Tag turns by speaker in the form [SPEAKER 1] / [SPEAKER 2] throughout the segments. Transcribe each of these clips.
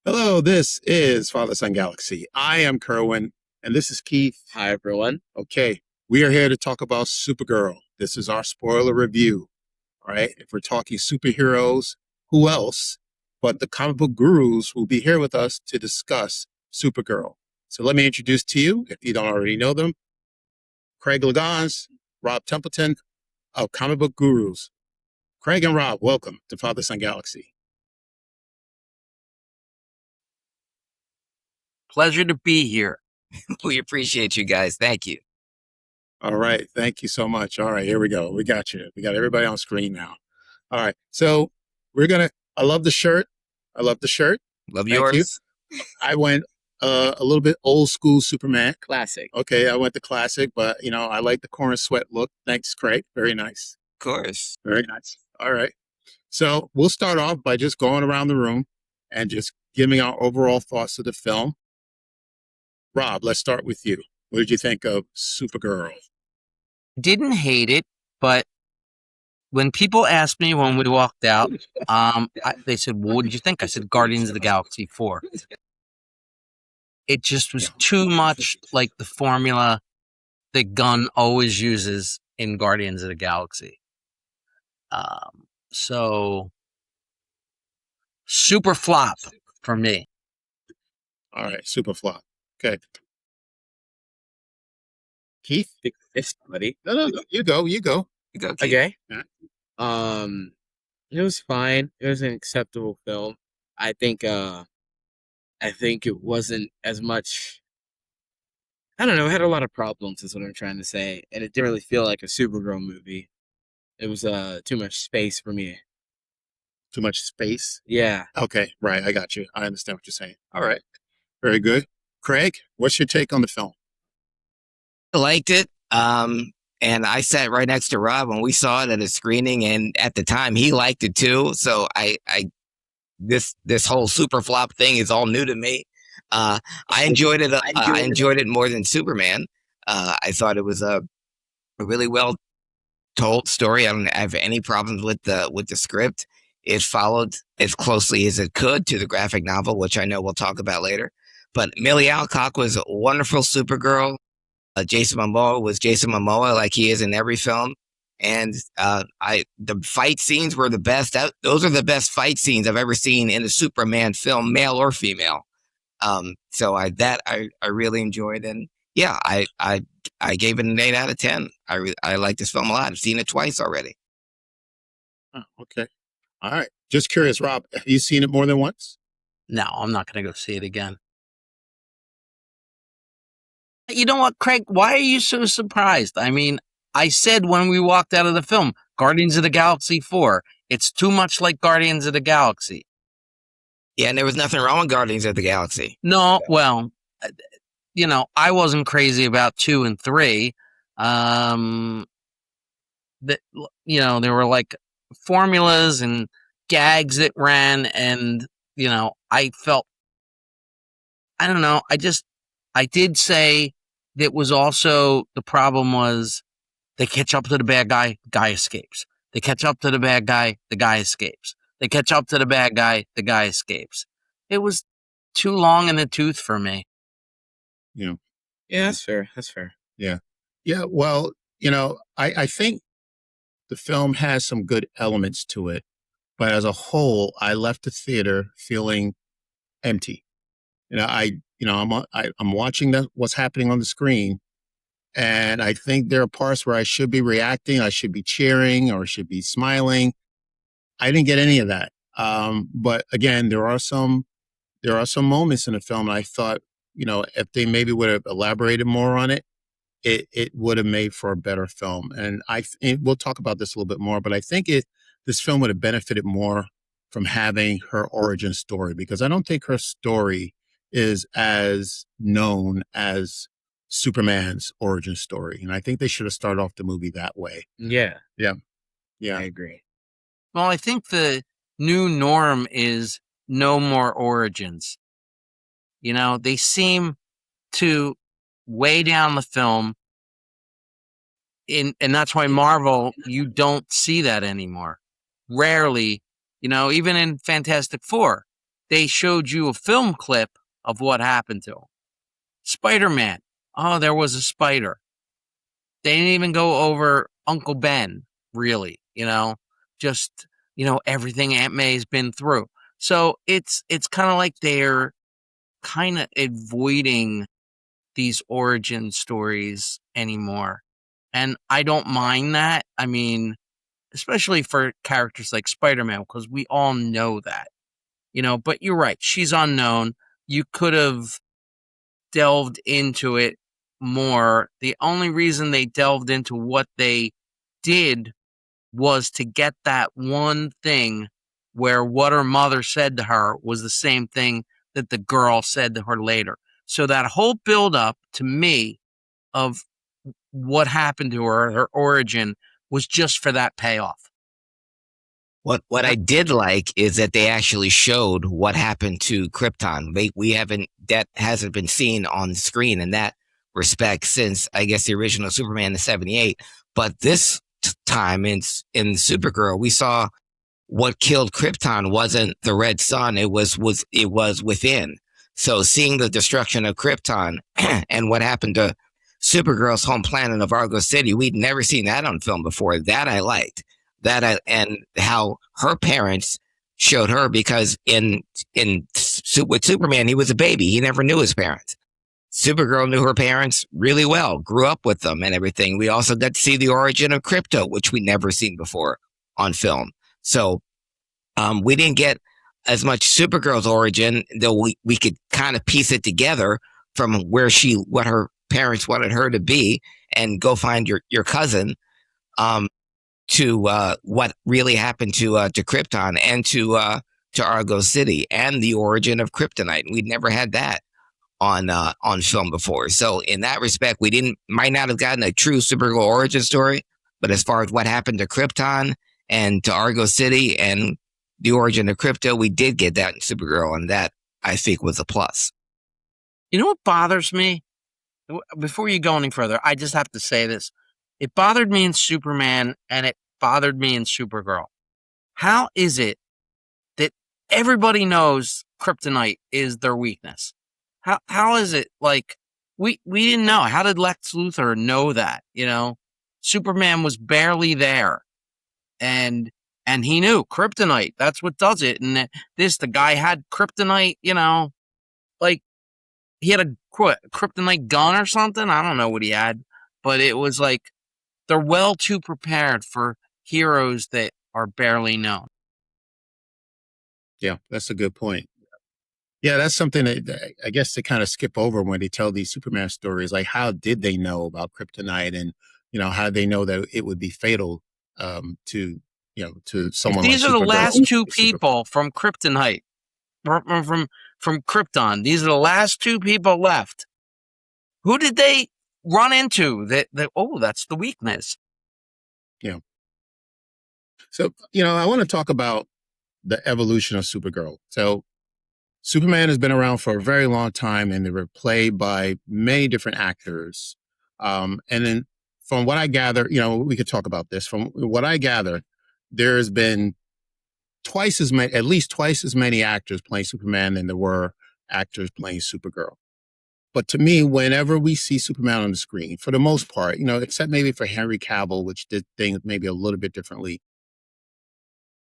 [SPEAKER 1] Hello, this is Father Son Galaxy. I am Kerwin, and this is Keith.
[SPEAKER 2] Hi, everyone.
[SPEAKER 1] Okay, we are here to talk about Supergirl. This is our spoiler review. All right, if we're talking superheroes, who else but the comic book gurus will be here with us to discuss Supergirl. So let me introduce to you, if you don't already know them, Craig Liggeons, Rob Templeton of Comic Book Gurus. Craig and Rob, welcome to Father Son Galaxy.
[SPEAKER 3] Pleasure to be here.
[SPEAKER 2] We appreciate you guys. Thank you.
[SPEAKER 1] All right. Thank you so much. All right. Here we go. We got you. We got everybody on screen now. All right. So I love the shirt. I love the shirt.
[SPEAKER 2] Love
[SPEAKER 1] Thank
[SPEAKER 2] yours.
[SPEAKER 1] I went a little bit old school Superman.
[SPEAKER 2] Classic.
[SPEAKER 1] Okay. I went the classic, but I like the corner sweat look. Thanks, Craig. Very nice.
[SPEAKER 2] Of course.
[SPEAKER 1] Very nice. All right. So we'll start off by just going around the room and just giving our overall thoughts of the film. Rob, let's start with you. What did you think of Supergirl?
[SPEAKER 3] Didn't hate it, but when people asked me when we walked out, they said, well, what did you think? I said, Guardians of the Galaxy 4. It just was too much like the formula that Gunn always uses in Guardians of the Galaxy. So, super flop for me.
[SPEAKER 1] All right, super flop. Okay. Keith?
[SPEAKER 2] It's buddy.
[SPEAKER 1] No. You go.
[SPEAKER 2] You go, Keith.
[SPEAKER 4] Okay.
[SPEAKER 1] Yeah.
[SPEAKER 4] It was fine. It was an acceptable film. I think it wasn't as much. I don't know. It had a lot of problems, is what I'm trying to say, and it didn't really feel like a Supergirl movie. It was too much space for me.
[SPEAKER 1] Too much space?
[SPEAKER 4] Yeah.
[SPEAKER 1] Okay, right. I got you. I understand what you're saying. All right. Very good. Craig, what's your take on the film?
[SPEAKER 2] I liked it. And I sat right next to Rob when we saw it at a screening, and at the time he liked it too. So this whole super flop thing is all new to me. I enjoyed it. I enjoyed it more than Superman. I thought it was a really well told story. I don't have any problems with the script. It followed as closely as it could to the graphic novel, which I know we'll talk about later. But Milly Alcock was a wonderful Supergirl. Jason Momoa was Jason Momoa, like he is in every film. And the fight scenes were the best. Those are the best fight scenes I've ever seen in a Superman film, male or female. So I really enjoyed, and yeah, I gave it an 8 out of 10. I like this film a lot. I've seen it twice already.
[SPEAKER 1] Oh, okay. All right. Just curious, Rob, have you seen it more than once?
[SPEAKER 3] No, I'm not going to go see it again. You know what, Craig? Why are you so surprised? I mean, I said when we walked out of the film, Guardians of the Galaxy 4, it's too much like Guardians of the Galaxy.
[SPEAKER 2] Yeah, and there was nothing wrong with Guardians of the Galaxy.
[SPEAKER 3] No, well, I wasn't crazy about 2 and 3. There were like formulas and gags that ran, and I felt, I don't know, I did say that was also the problem was they catch up to the bad guy escapes. They catch up to the bad guy escapes. They catch up to the bad guy escapes. It was too long in the tooth for me.
[SPEAKER 1] Yeah.
[SPEAKER 4] Yeah, that's fair. That's fair.
[SPEAKER 1] Yeah. Yeah. Well, I think the film has some good elements to it, but as a whole, I left the theater feeling empty. I'm watching what's happening on the screen, and I think there are parts where I should be reacting, I should be cheering, or should be smiling. I didn't get any of that. But again, there are some moments in the film, and I thought, if they maybe would have elaborated more on it, it would have made for a better film. And we'll talk about this a little bit more, but I think this film would have benefited more from having her origin story, because I don't think her story is as known as Superman's origin story. And I think they should have started off the movie that way.
[SPEAKER 4] Yeah.
[SPEAKER 1] Yeah.
[SPEAKER 4] I agree.
[SPEAKER 3] Well, I think the new norm is no more origins. They seem to weigh down the film, and that's why Marvel, you don't see that anymore. Rarely, even in Fantastic Four, they showed you a film clip of what happened to him. Spider-Man. Oh, there was a spider. They didn't even go over Uncle Ben, really, just, everything Aunt May's been through. So it's kind of like they're kind of avoiding these origin stories anymore. And I don't mind that. I mean, especially for characters like Spider-Man, because we all know that, but you're right. She's unknown. You could have delved into it more. The only reason they delved into what they did was to get that one thing where what her mother said to her was the same thing that the girl said to her later. So that whole build up to me of what happened to her origin, was just for that payoff.
[SPEAKER 2] What I did like is that they actually showed what happened to Krypton. That hasn't been seen on the screen in that respect since, I guess, the original Superman in '78. But this time in Supergirl, we saw what killed Krypton wasn't the red sun; it was within. So seeing the destruction of Krypton and what happened to Supergirl's home planet of Argo City, we'd never seen that on film before. That I liked. And how her parents showed her, because with Superman, he was a baby. He never knew his parents. Supergirl knew her parents really well, grew up with them and everything. We also got to see the origin of Krypto, which we never seen before on film. So we didn't get as much Supergirl's origin, though we could kind of piece it together from what her parents wanted her to be, and go find your cousin. To what really happened to Krypton and to Argo City, and the origin of Kryptonite. We'd never had that on film before. So in that respect, we might not have gotten a true Supergirl origin story, but as far as what happened to Krypton and to Argo City and the origin of Krypto, we did get that in Supergirl, and that I think was a plus.
[SPEAKER 3] You know what bothers me? Before you go any further, I just have to say this. It bothered me in Superman, and it bothered me in Supergirl. How is it that everybody knows kryptonite is their weakness? How is it like we didn't know? How did Lex Luthor know that? Superman was barely there, and he knew kryptonite. That's what does it. And the guy had kryptonite. Like he had a kryptonite gun or something. I don't know what he had, but it was like, they're well too prepared for heroes that are barely known.
[SPEAKER 1] Yeah, that's a good point. Yeah, that's something that I guess they kind of skip over when they tell these Superman stories. Like, how did they know about kryptonite, and how did they know that it would be fatal to someone?
[SPEAKER 3] These
[SPEAKER 1] like
[SPEAKER 3] are the
[SPEAKER 1] Supergirl.
[SPEAKER 3] last two people from kryptonite, from Krypton. These are the last two people left. Who did they run into that that's the weakness?
[SPEAKER 1] Yeah. So, I want to talk about the evolution of Supergirl. So Superman has been around for a very long time, and they were played by many different actors. And then from what I gather, we could talk about this. From what I gather, there's been at least twice as many actors playing Superman than there were actors playing Supergirl. But to me, whenever we see Superman on the screen, for the most part, except maybe for Henry Cavill, which did things maybe a little bit differently,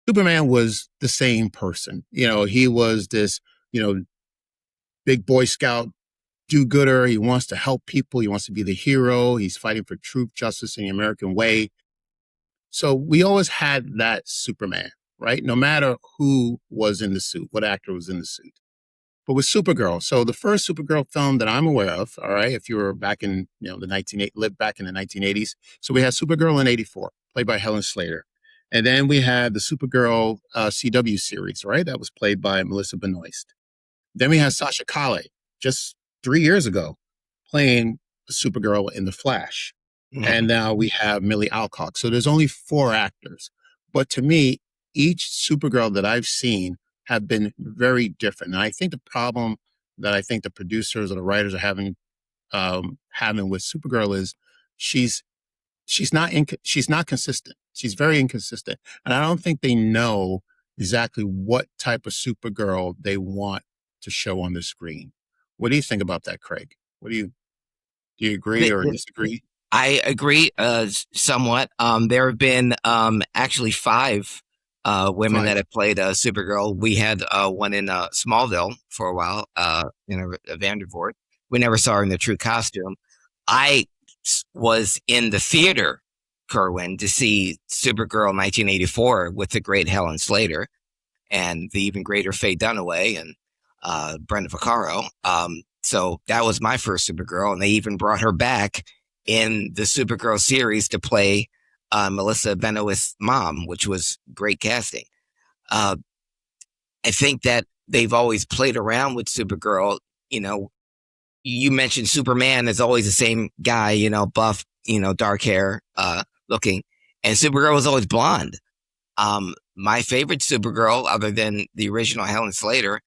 [SPEAKER 1] Superman was the same person. He was this, big Boy Scout do-gooder. He wants to help people. He wants to be the hero. He's fighting for truth, justice, and the American way. So we always had that Superman, right? No matter who was in the suit, what actor was in the suit. But with Supergirl, so the first Supergirl film that I'm aware of, all right, if you were back in, lived back in the 1980s. So we had Supergirl in '84, played by Helen Slater. And then we had the Supergirl CW series, right? That was played by Melissa Benoist. Then we had Sasha Calle just 3 years ago playing Supergirl in The Flash. Mm-hmm. And now we have Milly Alcock. So there's only 4 actors. But to me, each Supergirl that I've seen have been very different. And I think the problem that I think the producers or the writers are having with Supergirl is she's not consistent. She's very inconsistent. And I don't think they know exactly what type of Supergirl they want to show on the screen. What do you think about that, Craig? Do you agree or disagree?
[SPEAKER 2] I agree somewhat. There have been actually 5 women that have played Supergirl. We had one in Smallville for a while, in a Vandervoort. We never saw her in the true costume. I was in the theater, Kerwin, to see Supergirl 1984 with the great Helen Slater and the even greater Faye Dunaway and Brenda Vaccaro. So that was my first Supergirl, and they even brought her back in the Supergirl series to play Melissa Benoist's mom, which was great casting. I think that they've always played around with Supergirl. You know, you mentioned Superman is always the same guy, you know, buff, you know, dark hair looking, and Supergirl was always blonde. My favorite Supergirl, other than the original Helen Slater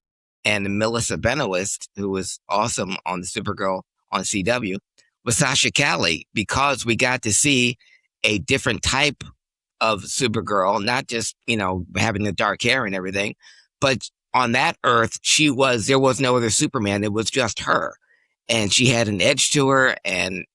[SPEAKER 2] and Melissa Benoist, who was awesome on the Supergirl on CW, was Sasha Calle, because we got to see a different type of Supergirl, not just, you know, having the dark hair and everything, but on that Earth, there was no other Superman. It was just her. And she had an edge to her. And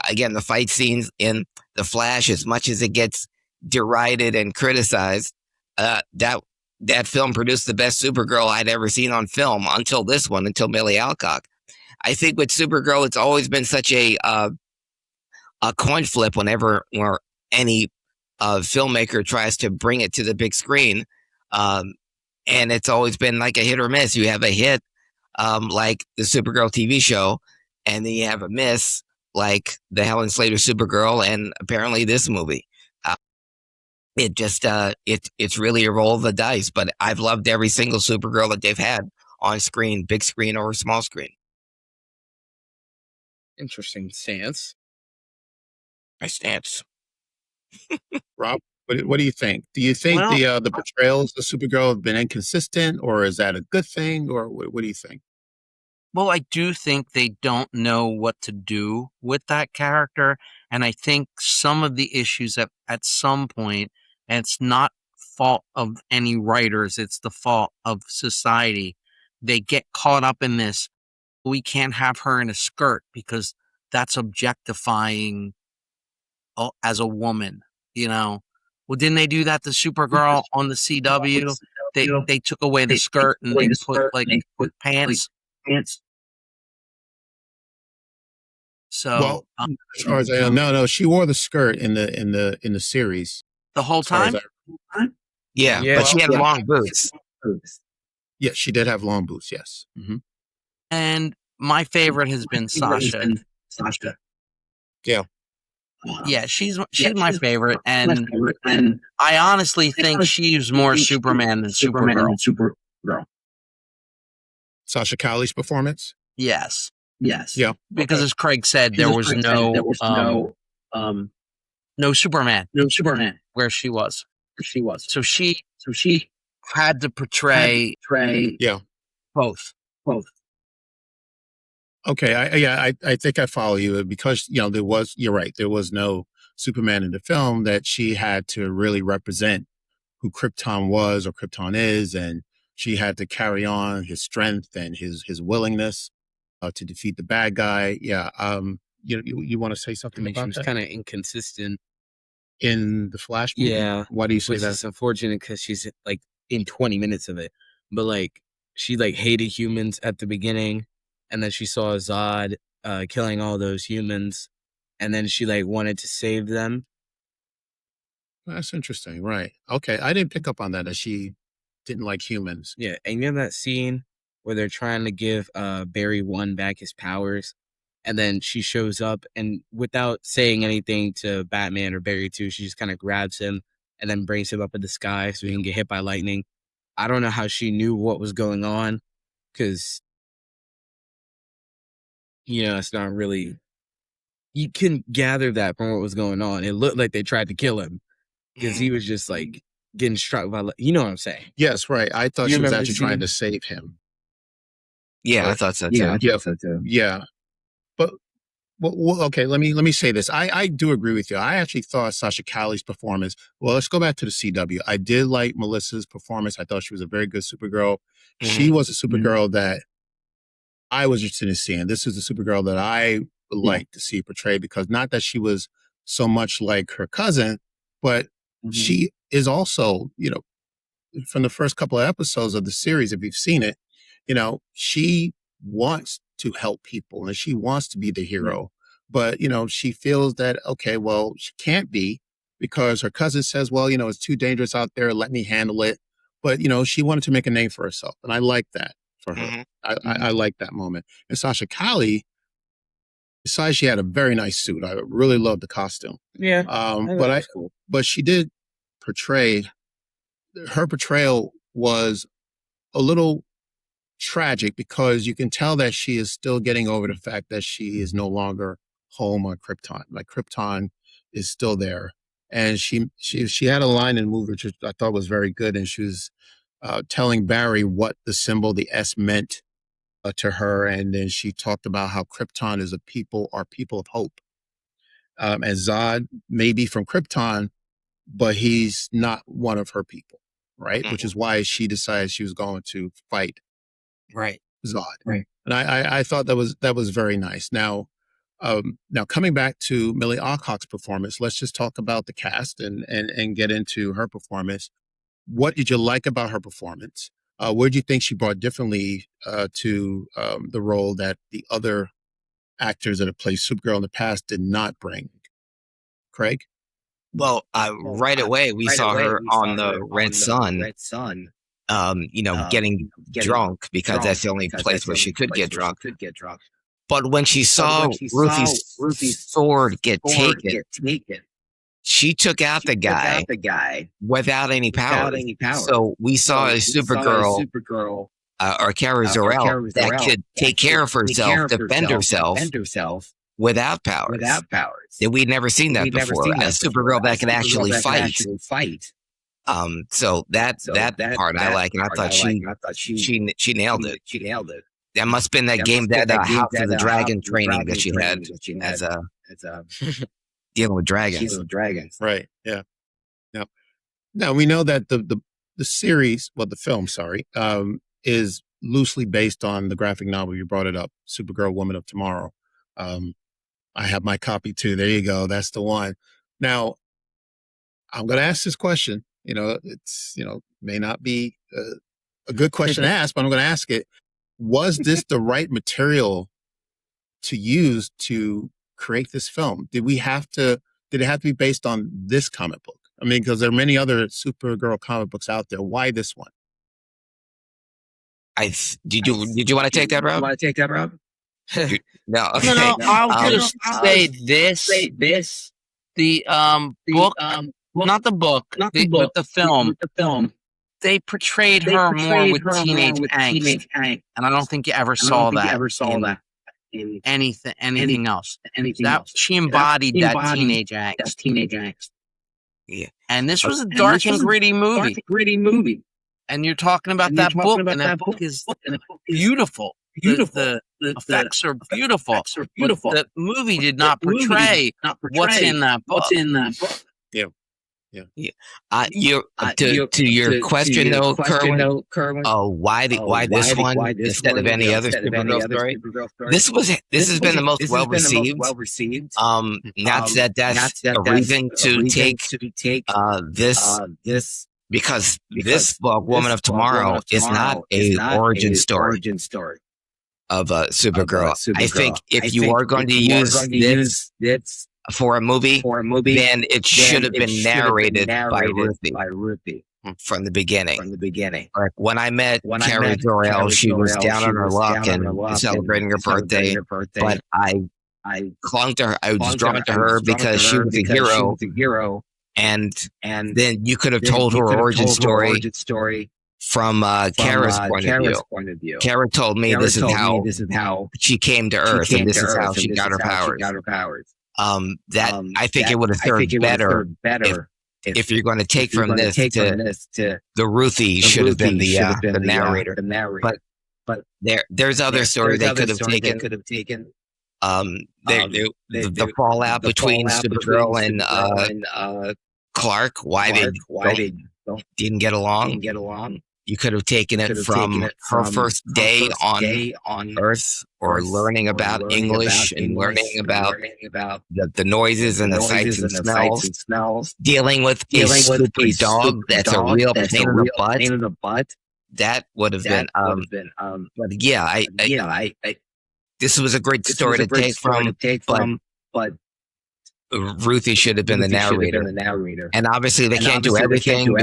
[SPEAKER 2] again, the fight scenes in The Flash, as much as it gets derided and criticized, that film produced the best Supergirl I'd ever seen on film until this one, until Milly Alcock. I think with Supergirl, it's always been such a coin flip whenever or any filmmaker tries to bring it to the big screen. And it's always been like a hit or miss. You have a hit like the Supergirl TV show, and then you have a miss like the Helen Slater Supergirl and apparently this movie. It just it's really a roll of the dice, but I've loved every single Supergirl that they've had on screen, big screen or small screen.
[SPEAKER 4] Interesting stance.
[SPEAKER 2] My stance.
[SPEAKER 1] Rob, what do you think? Do you think the portrayals of Supergirl have been inconsistent, or is that a good thing, or what do you think?
[SPEAKER 3] Well, I do think they don't know what to do with that character, and I think some of the issues at some point, and it's not fault of any writers, it's the fault of society. They get caught up in this. We can't have her in a skirt because that's objectifying as a woman, you know. Well, didn't they do that to Supergirl on the CW? They took away the skirt and they put pants. So,
[SPEAKER 1] well, as far as I know, no, she wore the skirt in the series
[SPEAKER 3] the whole time.
[SPEAKER 2] Yeah, but she had long boots.
[SPEAKER 1] Yeah, she did have long boots. Yes. Mm-hmm.
[SPEAKER 3] And my favorite has been Sasha.
[SPEAKER 1] Yeah.
[SPEAKER 3] Yeah, she's my favorite, and I honestly think she's more Superman than Supergirl.
[SPEAKER 1] Sasha Calle's performance?
[SPEAKER 3] Yes.
[SPEAKER 1] Yeah.
[SPEAKER 3] Because as Craig said, there was no Superman. Where she was. So she had to portray both.
[SPEAKER 1] Okay, I think I follow you, because you're right, there was no Superman in the film, that she had to really represent who Krypton was or Krypton is, and she had to carry on his strength and his willingness to defeat the bad guy. Yeah, you want to say something about
[SPEAKER 4] she was kind of inconsistent
[SPEAKER 1] in the Flash movie?
[SPEAKER 4] Yeah,
[SPEAKER 1] why do you say
[SPEAKER 4] which
[SPEAKER 1] that?
[SPEAKER 4] is unfortunate because she's like in 20 minutes of it, but like she like hated humans at the beginning. And then she saw Zod killing all those humans, and then she like wanted to save them.
[SPEAKER 1] That's interesting, right? Okay, I didn't pick up on that she didn't like humans.
[SPEAKER 4] Yeah, and you know that scene where they're trying to give Barry 1 back his powers, and then she shows up, and without saying anything to Batman or Barry 2, she just kind of grabs him and then brings him up in the sky so he can get hit by lightning. I don't know how she knew what was going on, because it's not really. You can gather that from what was going on. It looked like they tried to kill him because he was just like getting struck by. You know what I'm saying?
[SPEAKER 1] Yes, right. I thought she was actually trying to save him.
[SPEAKER 2] Yeah, I thought so too.
[SPEAKER 1] Yeah, but Well, okay. Let me say this. I do agree with you. I actually thought Sasha Calle's performance. Well, let's go back to the CW. I did like Melissa's performance. I thought she was a very good Supergirl. She was a Supergirl that I was interested in seeing. This is the Supergirl that I would like to see portrayed, because not that she was so much like her cousin, but she is also, from the first couple of episodes of the series, if you've seen it, she wants to help people and she wants to be the hero. But, she feels that, okay, well, she can't be, because her cousin says, well, it's too dangerous out there. Let me handle it. But, she wanted to make a name for herself. And I like that for her. I like that moment. And Sasha Calle, besides she had a very nice suit. I really loved the costume.
[SPEAKER 4] Yeah.
[SPEAKER 1] But she did her portrayal was a little tragic, because you can tell that she is still getting over the fact that she is no longer home on Krypton. Like, Krypton is still there. And she had a line in the movie which I thought was very good, and she was telling Barry what the symbol, the S, meant to her. And then she talked about how Krypton is people of hope. And Zod may be from Krypton, but he's not one of her people, right? Which is why she decided she was going to fight Zod.
[SPEAKER 2] Right.
[SPEAKER 1] And I thought that was very nice. Now coming back to Milly Alcock's performance, let's just talk about the cast and get into her performance. What did you like about her performance? What did you think she brought differently to the role that the other actors that have played Supergirl in the past did not bring? Craig?
[SPEAKER 2] Well, right away we saw her on the Red Sun. Getting drunk, because that's the only place where she could get drunk. But when she saw Ruthie's sword get taken, she took out the guy without any power. So we saw a Supergirl or Kara Zor-El that could take care of herself, defend herself without powers. That we'd never seen that before. A Supergirl that could actually fight. So that part I like, and I thought she nailed it. That must have been that game, that House of the Dragon training that she had as a dealing with dragons.
[SPEAKER 1] Right. Yeah. Now we know that the series, well, the film, is loosely based on the graphic novel. You brought it up, Supergirl, Woman of Tomorrow. I have my copy too. There you go. That's the one. Now, I'm going to ask this question. It's, may not be a good question to ask, but I'm going to ask it. Was this the right material to use to create this film? Did it have to be based on this comic book? I mean, because there are many other Supergirl comic books out there. Why this one?
[SPEAKER 2] Did you want to take that, Rob? No. Okay.
[SPEAKER 3] No. I'll just say this. The book, not the book, but the film. They portrayed her more with teenage angst, and I don't think you ever saw that in anything else. She embodied that teenage angst.
[SPEAKER 2] Yeah.
[SPEAKER 3] And this was a dark and gritty movie. And you're talking about that book, and that book is beautiful. The effects are beautiful. But the movie did not portray what's in that book.
[SPEAKER 1] Yeah.
[SPEAKER 2] To your question though, Kerwin. Why this one instead of any other Supergirl story? This has been the most well received. Not that that's a reason to take this, because this book, Woman of Tomorrow, is not a origin story of Supergirl. I think if you are going to use this for a movie, then it should have been narrated by Ruthie from the beginning. Like when I met Kara Zor-El, she was down on her luck and celebrating her birthday. But I clung to her. I was drawn to her because she was a hero. And then you could have told her origin story from Kara's point of view. Kara told me this is how she came to Earth, and this is how she got her powers. I think it would have served better if you're going to take from this to the Ruthie should have been the narrator. But there's other stories they could have taken. The fallout between Supergirl and Clark, why they didn't get along. You could have taken it from her first day on Earth, or learning about English and learning about the noises and the sights and smells, dealing with a stupid dog that's a real pain in the butt. That would have been, but yeah, I this was a great story to take from, but Ruthie should have been the narrator. And obviously they can't do everything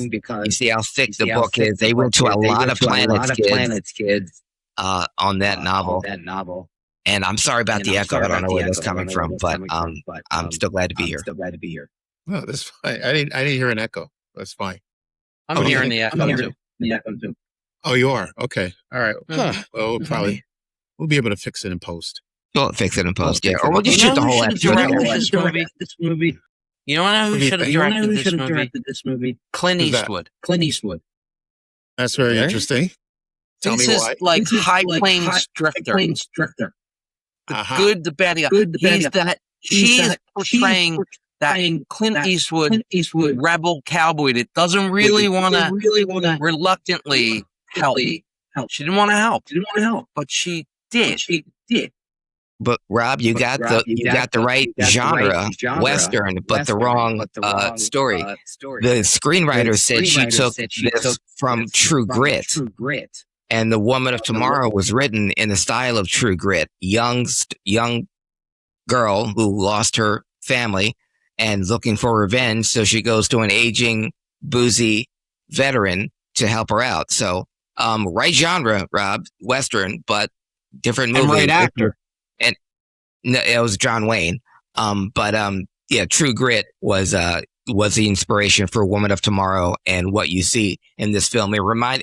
[SPEAKER 2] because you see how thick the book is. They went to a lot of planets, kids, on that novel. And I'm sorry about the echo. I don't know where that's coming from, but I'm still glad to be here.
[SPEAKER 1] No, that's fine. I didn't hear an echo. That's fine.
[SPEAKER 3] I'm hearing the echo too.
[SPEAKER 1] Oh, you are? Okay. All right.
[SPEAKER 4] Huh.
[SPEAKER 1] Well, we'll be able to fix it in post.
[SPEAKER 2] We'll fix it in post, yeah. Or we'll just shoot the whole episode.
[SPEAKER 3] This movie. You know who should have directed this movie? Clint Eastwood.
[SPEAKER 1] That's very interesting. Tell me
[SPEAKER 3] This
[SPEAKER 1] why.
[SPEAKER 3] is like High Plains Drifter. The good, the bad. She's portraying that Clint Eastwood rebel cowboy that doesn't really want to reluctantly help. She didn't want to help, but she did.
[SPEAKER 2] But Rob, you got the right genre, Western, but the wrong story. The screenwriter said she took this from True Grit, and The Woman of Tomorrow was written in the style of True Grit. Young girl who lost her family and looking for revenge, so she goes to an aging, boozy veteran to help her out. So, right genre, Rob, Western, but different movie.
[SPEAKER 3] And right actor.
[SPEAKER 2] And no, it was John Wayne. Yeah, True Grit was the inspiration for Woman of Tomorrow and what you see in this film.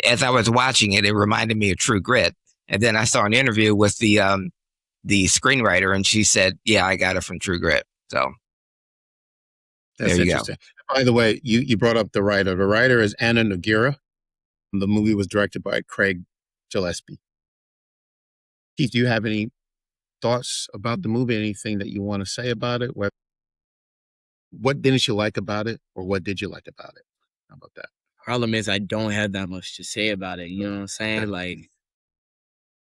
[SPEAKER 2] As I was watching it, it reminded me of True Grit. And then I saw an interview with the screenwriter, and she said, "Yeah, I got it from True Grit." So
[SPEAKER 1] That's
[SPEAKER 2] there you
[SPEAKER 1] interesting. Go. By the way, you brought up the writer. The writer is Anna Noguera. The movie was directed by Craig Gillespie. Keith, do you have any thoughts about the movie? Anything that you want to say about it? What didn't you like about it, or what did you like about it? How about that?
[SPEAKER 4] Problem is, I don't have that much to say about it. You know what I'm saying? Like,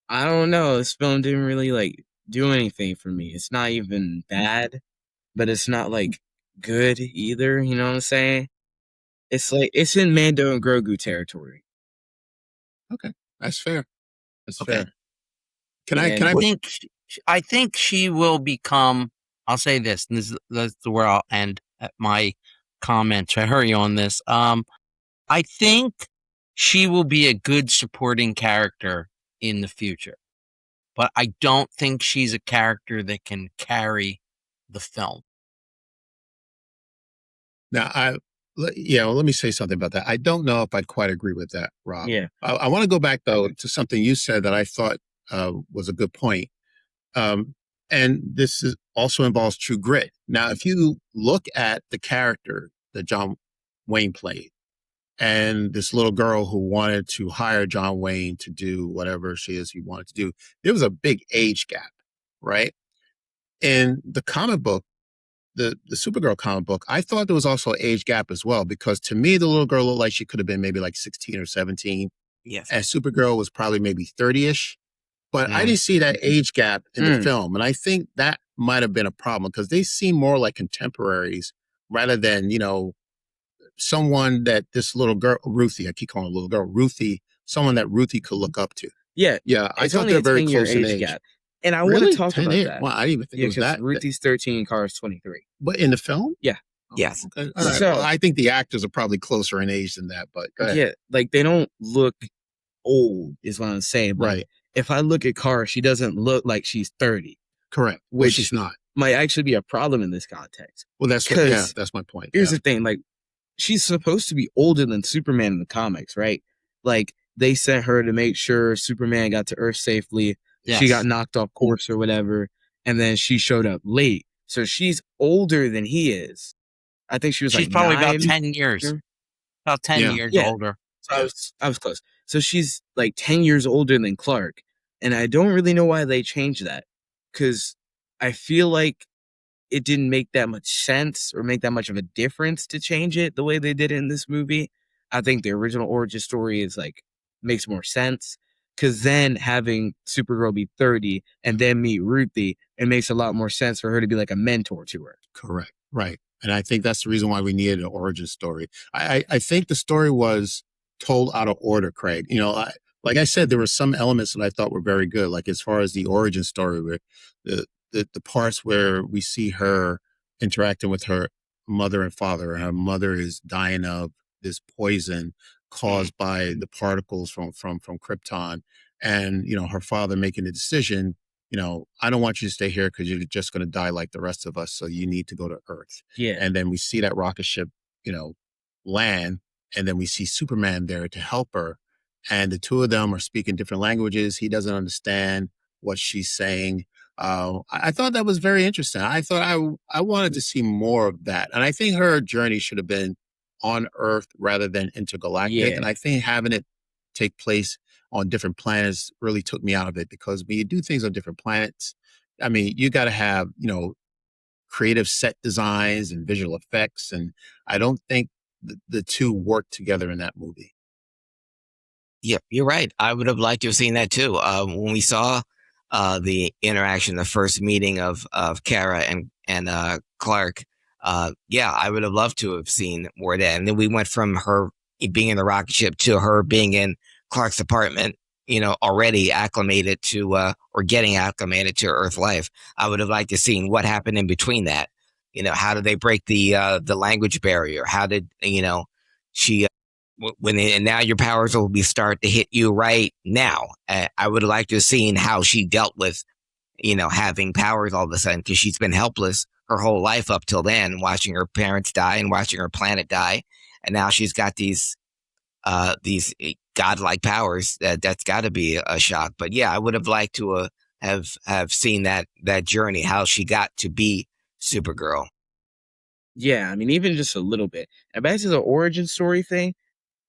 [SPEAKER 4] I don't know. This film didn't really do anything for me. It's not even bad, but it's not good either. You know what I'm saying? It's it's in Mando and Grogu territory.
[SPEAKER 1] Okay, that's fair. That's
[SPEAKER 2] Okay.
[SPEAKER 1] fair.
[SPEAKER 3] I think she will become. I'll say this, and that's where I'll end at my comments. I hurry on this. I think she will be a good supporting character in the future, but I don't think she's a character that can carry the film.
[SPEAKER 1] Now, let me say something about that. I don't know if I'd quite agree with that, Rob.
[SPEAKER 4] Yeah.
[SPEAKER 1] I want to go back, though, to something you said that I thought was a good point. And this also involves True Grit. Now, if you look at the character that John Wayne played, and this little girl who wanted to hire John Wayne to do whatever he wanted to do, there was a big age gap, right? In the comic book, the Supergirl comic book, I thought there was also an age gap as well, because to me, the little girl looked like she could have been maybe 16 or 17.
[SPEAKER 2] Yes.
[SPEAKER 1] And Supergirl was probably maybe 30-ish. But I didn't see that age gap in the film. And I think that might have been a problem, because they seem more like contemporaries rather than, someone that this little girl, Ruthie, I keep calling her little girl, Ruthie, someone that Ruthie could look up to.
[SPEAKER 4] Yeah.
[SPEAKER 1] Yeah, I
[SPEAKER 4] It's
[SPEAKER 1] thought
[SPEAKER 4] only
[SPEAKER 1] they're
[SPEAKER 4] a
[SPEAKER 1] very
[SPEAKER 4] 10-year
[SPEAKER 1] close in age.
[SPEAKER 4] gap. And I
[SPEAKER 1] Really?
[SPEAKER 4] want to talk
[SPEAKER 1] 10
[SPEAKER 4] about
[SPEAKER 1] years?
[SPEAKER 4] that.
[SPEAKER 1] Wow, I didn't even think it was that.
[SPEAKER 4] Ruthie's 13, Kara's 23.
[SPEAKER 1] But in the film?
[SPEAKER 4] Yeah.
[SPEAKER 2] Yes.
[SPEAKER 1] Okay. All right.
[SPEAKER 4] So-
[SPEAKER 1] Well, I think the actors are probably closer in age than that, but go ahead.
[SPEAKER 4] Yeah, they don't look old, is what I'm saying. But
[SPEAKER 1] Right.
[SPEAKER 4] if I look at Kara, she doesn't look like she's 30.
[SPEAKER 1] Correct. Which
[SPEAKER 4] Which
[SPEAKER 1] she's not.
[SPEAKER 4] Might actually be a problem in this context.
[SPEAKER 1] Well, that's my point.
[SPEAKER 4] Here's
[SPEAKER 1] Yeah.
[SPEAKER 4] the thing, she's supposed to be older than Superman in the comics, right? They sent her to make sure Superman got to Earth safely.
[SPEAKER 3] Yes.
[SPEAKER 4] She got knocked off course or whatever, and then she showed up late. So she's older than he is. I think she was
[SPEAKER 3] She's probably
[SPEAKER 4] 9.
[SPEAKER 3] about 10 years. About 10
[SPEAKER 1] Yeah.
[SPEAKER 3] years
[SPEAKER 4] Yeah.
[SPEAKER 3] older.
[SPEAKER 4] So I was close. So she's 10 years older than Clark. And I don't really know why they changed that. because I feel like it didn't make that much sense or make that much of a difference to change it the way they did it in this movie. I think the original origin story is like makes more sense, because then having Supergirl be 30 and then meet Ruthie, it makes a lot more sense for her to be like a mentor to her.
[SPEAKER 1] Correct. Right. And I think that's the reason why we needed an origin story. I think the story was told out of order, Craig. Like I said, there were some elements that I thought were very good, like as far as the origin story, where the parts where we see her interacting with her mother and father, and her mother is dying of this poison caused by the particles from Krypton, and her father making the decision, I don't want you to stay here because you're just going to die like the rest of us. So you need to go to Earth.
[SPEAKER 4] Yeah.
[SPEAKER 1] And then we see that rocket ship, land, and then we see Superman there to help her. And the two of them are speaking different languages. He doesn't understand what she's saying. I thought that was very interesting. I thought I wanted to see more of that. And I think her journey should have been on Earth rather than intergalactic.
[SPEAKER 4] Yeah.
[SPEAKER 1] And I think having it take place on different planets really took me out of it, because when you do things on different planets, I mean, you got to have, creative set designs and visual effects. And I don't think the two work together in that movie.
[SPEAKER 2] Yeah, you're right. I would have liked to have seen that too. When we saw the interaction, the first meeting of Kara and Clark, yeah, I would have loved to have seen more of that. And then we went from her being in the rocket ship to her being in Clark's apartment, already acclimated to or getting acclimated to Earth life. I would have liked to seen what happened in between that. How did they break the language barrier? How did she and now your powers will be start to hit you right now. I would like to have seen how she dealt with, having powers all of a sudden, because she's been helpless her whole life up till then, watching her parents die and watching her planet die, and now she's got these godlike powers. That's got to be a shock. But yeah, I would have liked to have seen that journey, how she got to be Supergirl.
[SPEAKER 4] Yeah, I mean, even just a little bit. And back to the origin story thing,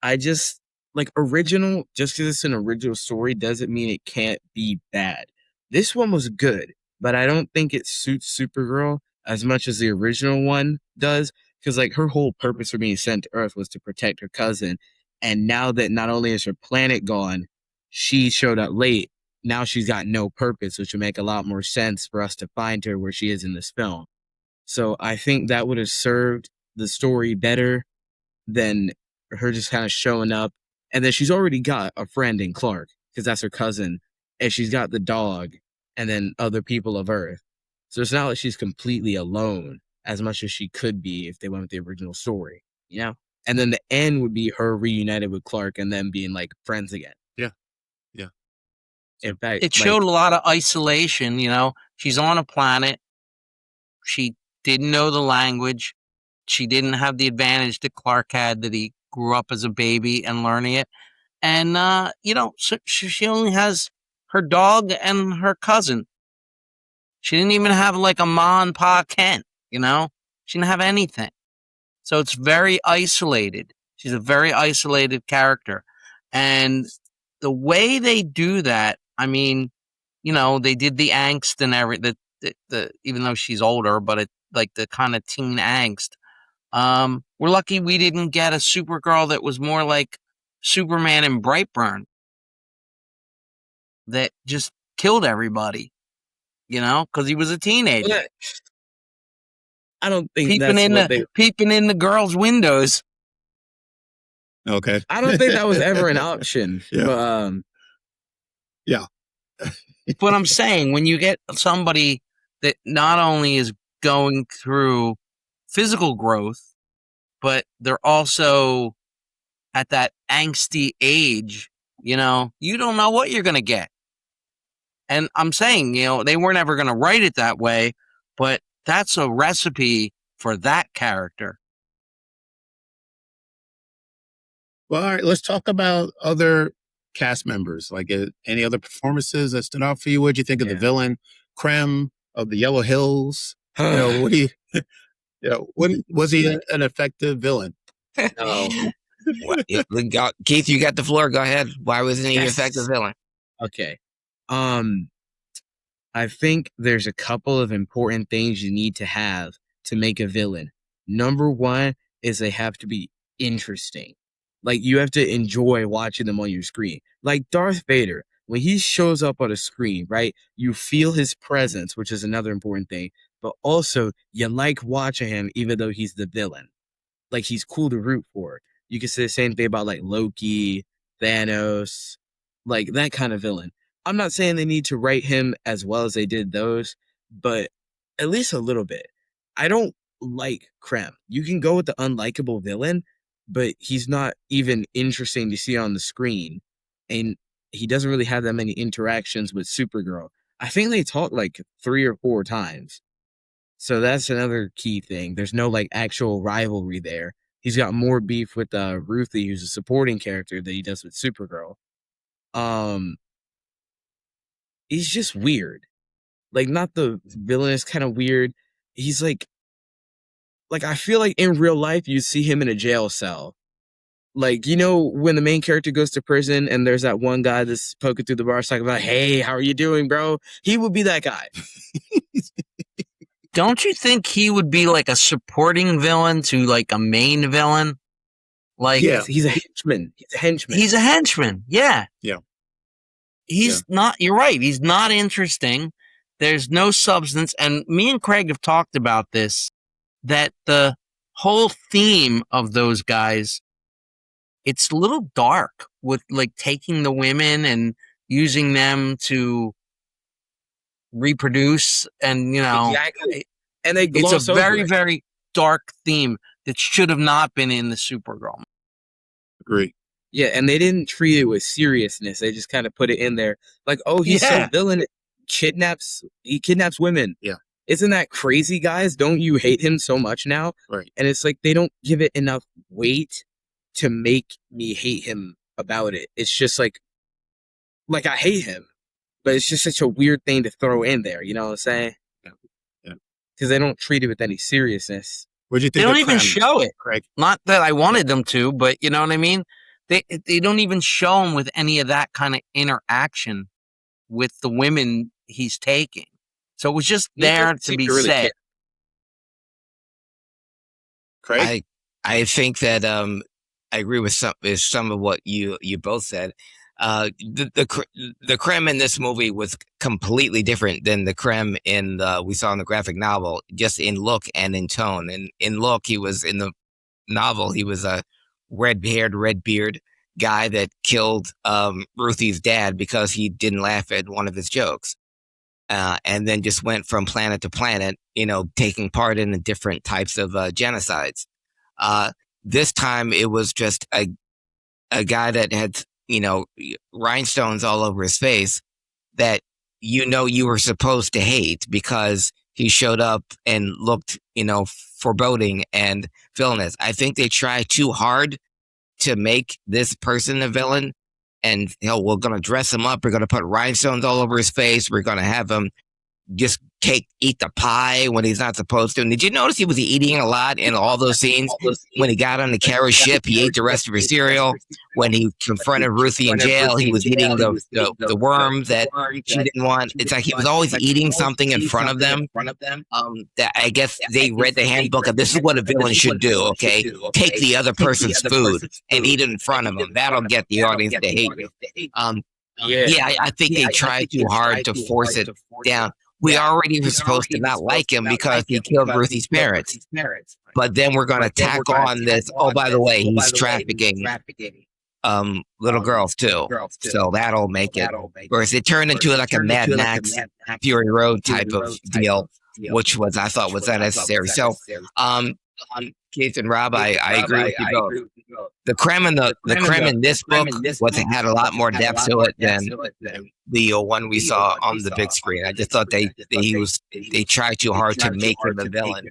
[SPEAKER 4] I just like original, just because it's an original story doesn't mean it can't be bad. This one was good, but I don't think it suits Supergirl as much as the original one does, because like her whole purpose for being sent to Earth was to protect her cousin. And now that not only is her planet gone, she showed up late. Now she's got no purpose, which would make a lot more sense for us to find her where she is in this film. So I think that would have served the story better than her just kind of showing up. And then she's already got a friend in Clark, because that's her cousin. And she's got the dog and then other people of Earth. So it's not like she's completely alone as much as she could be if they went with the original story, And then the end would be her reunited with Clark and then being like friends again.
[SPEAKER 1] Yeah. Yeah.
[SPEAKER 4] In fact,
[SPEAKER 3] It showed a lot of isolation. She's on a planet. She didn't know the language. She didn't have the advantage that Clark had, that he grew up as a baby and learning it. And, so she only has her dog and her cousin. She didn't even have like a ma and pa Kent, She didn't have anything. So it's very isolated. She's a very isolated character. And the way they do that, I mean, they did the angst and everything, even though she's older, but it like the kind of teen angst. We're lucky we didn't get a Supergirl that was more like Superman in Brightburn, that just killed everybody, because he was a teenager.
[SPEAKER 4] Yeah. I don't think
[SPEAKER 3] peeping in the girls' windows.
[SPEAKER 1] Okay.
[SPEAKER 4] I don't think that was ever an option.
[SPEAKER 1] Yeah.
[SPEAKER 4] But,
[SPEAKER 1] yeah.
[SPEAKER 3] But I'm saying, when you get somebody that not only is going through physical growth, but they're also at that angsty age, you don't know what you're going to get. And I'm saying, they weren't ever going to write it that way, but that's a recipe for that character.
[SPEAKER 1] Well, all right, let's talk about other cast members. Like any other performances that stood out for you? What'd you think of the villain, Krem of the Yellow Hills? What do you, was he an effective villain?
[SPEAKER 4] No.
[SPEAKER 2] Keith, you got the floor. Go ahead. Why wasn't he an effective villain?
[SPEAKER 4] Okay. I think there's a couple of important things you need to have to make a villain. Number one is they have to be interesting. Like, you have to enjoy watching them on your screen. Like Darth Vader, when he shows up on a screen, right? You feel his presence, which is another important thing. But also, you like watching him even though he's the villain. Like, he's cool to root for. You can say the same thing about like Loki, Thanos, like that kind of villain. I'm not saying they need to write him as well as they did those, but at least a little bit. I don't like Krem. You can go with the unlikable villain, but he's not even interesting to see on the screen. And he doesn't really have that many interactions with Supergirl. I think they talk like 3 or 4 times. So that's another key thing. There's no like actual rivalry there. He's got more beef with Ruthie, who's a supporting character, than he does with Supergirl. He's just weird. Like, not the villain is kind of weird. He's like I feel like in real life you see him in a jail cell. Like, you know, when the main character goes to prison and there's that one guy that's poking through the bars talking about, "Hey, how are you doing, bro?" He would be that guy.
[SPEAKER 3] Don't you think he would be like a supporting villain to like a main villain? Like,
[SPEAKER 1] Yeah.
[SPEAKER 4] He's a henchman. He's a henchman.
[SPEAKER 3] he's a henchman. Yeah.
[SPEAKER 1] Yeah.
[SPEAKER 3] He's not, you're right. He's not interesting. There's no substance. And me and Craig have talked about this, that the whole theme of those guys, it's a little dark with like taking the women and using them to reproduce. And, you know,
[SPEAKER 4] Exactly. And they
[SPEAKER 3] it's
[SPEAKER 4] gloss
[SPEAKER 3] a
[SPEAKER 4] over
[SPEAKER 3] very,
[SPEAKER 4] it.
[SPEAKER 3] very dark theme that should have not been in the Supergirl.
[SPEAKER 1] Agree.
[SPEAKER 4] Yeah, and they didn't treat it with seriousness. They just kind of put it in there. Like, oh, he's so
[SPEAKER 3] Yeah.
[SPEAKER 4] villain. He kidnaps women.
[SPEAKER 1] Yeah.
[SPEAKER 4] Isn't that crazy, guys? Don't you hate him so much now?
[SPEAKER 1] Right.
[SPEAKER 4] And it's like they don't give it enough weight to make me hate him about it. It's just like I hate him, but it's just such a weird thing to throw in there. You know what I'm saying?
[SPEAKER 1] Yeah. Yeah.
[SPEAKER 4] Because they don't treat it with any seriousness.
[SPEAKER 1] What'd you
[SPEAKER 3] They
[SPEAKER 1] think
[SPEAKER 3] don't
[SPEAKER 1] of
[SPEAKER 3] even
[SPEAKER 1] Krem,
[SPEAKER 3] show it.
[SPEAKER 1] Craig?
[SPEAKER 3] Not that I wanted them to, but you know what I mean? They don't even show him with any of that kind of interaction with the women he's taking. So it was just
[SPEAKER 4] He
[SPEAKER 3] there
[SPEAKER 4] doesn't
[SPEAKER 3] to
[SPEAKER 4] seem
[SPEAKER 3] be
[SPEAKER 4] to really
[SPEAKER 3] said.
[SPEAKER 4] care.
[SPEAKER 1] Craig?
[SPEAKER 2] I think that I agree with some of what you both said. The Krem in this movie was completely different than the Krem we saw in the graphic novel, just in look and in tone. And in look, he was in the novel. He was a red-haired, red-beard guy that killed Ruthie's dad because he didn't laugh at one of his jokes, and then just went from planet to planet, taking part in the different types of genocides. This time, it was just a guy that had rhinestones all over his face that you were supposed to hate because he showed up and looked foreboding and villainous. I think they try too hard to make this person a villain, and we're gonna dress him up, we're gonna put rhinestones all over his face, we're gonna have him just eat the pie when he's not supposed to. And did you notice he was eating a lot in all those scenes? When he got on the Kara's ship, he ate the rest of his cereal. When he confronted Ruthie in jail, he was eating the worm that she didn't want. It's like he was always eating something in front of them. That I guess they read the handbook of this is what a villain should do, okay? Take the other person's food and eat it in front of them. That'll get the audience to hate you. I think they tried too hard to force it down. We already were supposed to not like him because he killed Ruthie's parents. But then we're going to tack on this, oh, by the way, he's trafficking little girls too. So that'll make it. Whereas it turned into like a Mad Max Fury Road type of deal, which I thought was unnecessary. So, Keith and Rob, I agree with you both. The Krem in this book had a lot more depth to it than the one we saw on the big screen. I just thought they tried too hard to make him a villain.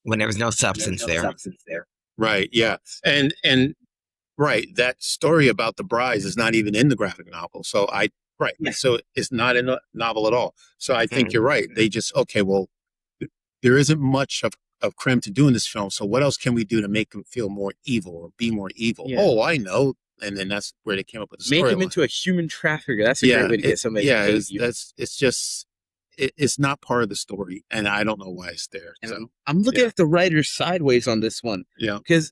[SPEAKER 2] When there was no substance there.
[SPEAKER 1] Right. Yeah. And right, that story about the brides is not even in the graphic novel. So so it's not in the novel at all. So I think you're right. They just there isn't much of Krem to do in this film. So what else can we do to make him feel more evil or be more evil?
[SPEAKER 4] Yeah.
[SPEAKER 1] Oh, I know. and then that's where they came up with the
[SPEAKER 4] Make him
[SPEAKER 1] storyline.
[SPEAKER 4] into a human trafficker. That's a great way to get somebody.
[SPEAKER 1] Yeah,
[SPEAKER 4] to hate you.
[SPEAKER 1] it's just it's not part of the story, and I don't know why it's there.
[SPEAKER 4] And
[SPEAKER 1] So
[SPEAKER 4] I'm looking at the writers sideways on this one.
[SPEAKER 1] yeah,
[SPEAKER 4] Because,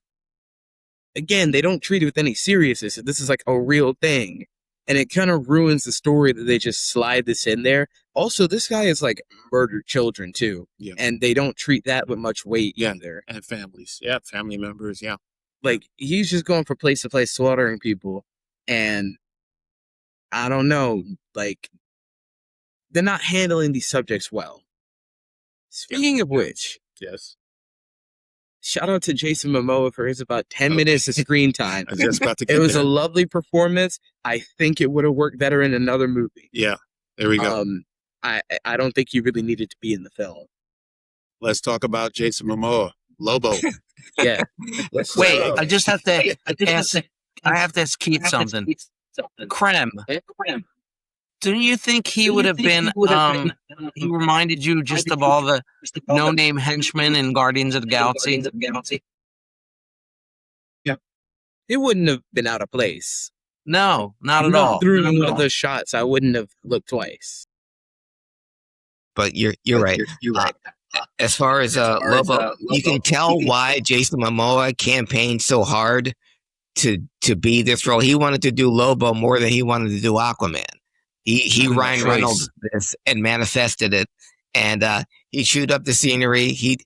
[SPEAKER 4] again, they don't treat it with any seriousness. This is like a real thing. And it kind of ruins the story that they just slide this in there. Also, this guy is like murdered children too.
[SPEAKER 1] yeah,
[SPEAKER 4] And they don't treat that with much weight
[SPEAKER 1] Yeah.
[SPEAKER 4] either.
[SPEAKER 1] and families, yeah, family members, yeah.
[SPEAKER 4] Like, he's just going from place to place slaughtering people. And I don't know, like, they're not handling these subjects well. Speaking of which,
[SPEAKER 1] Yes,
[SPEAKER 4] shout out to Jason Momoa for his about 10 minutes of screen time.
[SPEAKER 1] I was just about to.
[SPEAKER 4] It
[SPEAKER 1] Get
[SPEAKER 4] was
[SPEAKER 1] there.
[SPEAKER 4] a lovely performance. I think it would have worked better in another movie.
[SPEAKER 1] Yeah, there we go.
[SPEAKER 4] I don't think he really needed to be in the film.
[SPEAKER 1] Let's talk about Jason Momoa, Lobo.
[SPEAKER 4] Yeah.
[SPEAKER 3] Wait, I just have to ask. I have to ask Keith something. Krem, do you think he would have been? He reminded you just of all the no-name henchmen in Guardians of the Galaxy.
[SPEAKER 4] It wouldn't have been out of place.
[SPEAKER 3] No, not at all.
[SPEAKER 4] Through one of those shots, I wouldn't have looked twice.
[SPEAKER 2] But you're right.
[SPEAKER 1] You're right.
[SPEAKER 2] As far as Lobo, you can tell why Jason Momoa campaigned so hard to be this role. He wanted to do Lobo more than he wanted to do Aquaman. He Ryan Reynolds this and manifested it, and he chewed up the scenery. He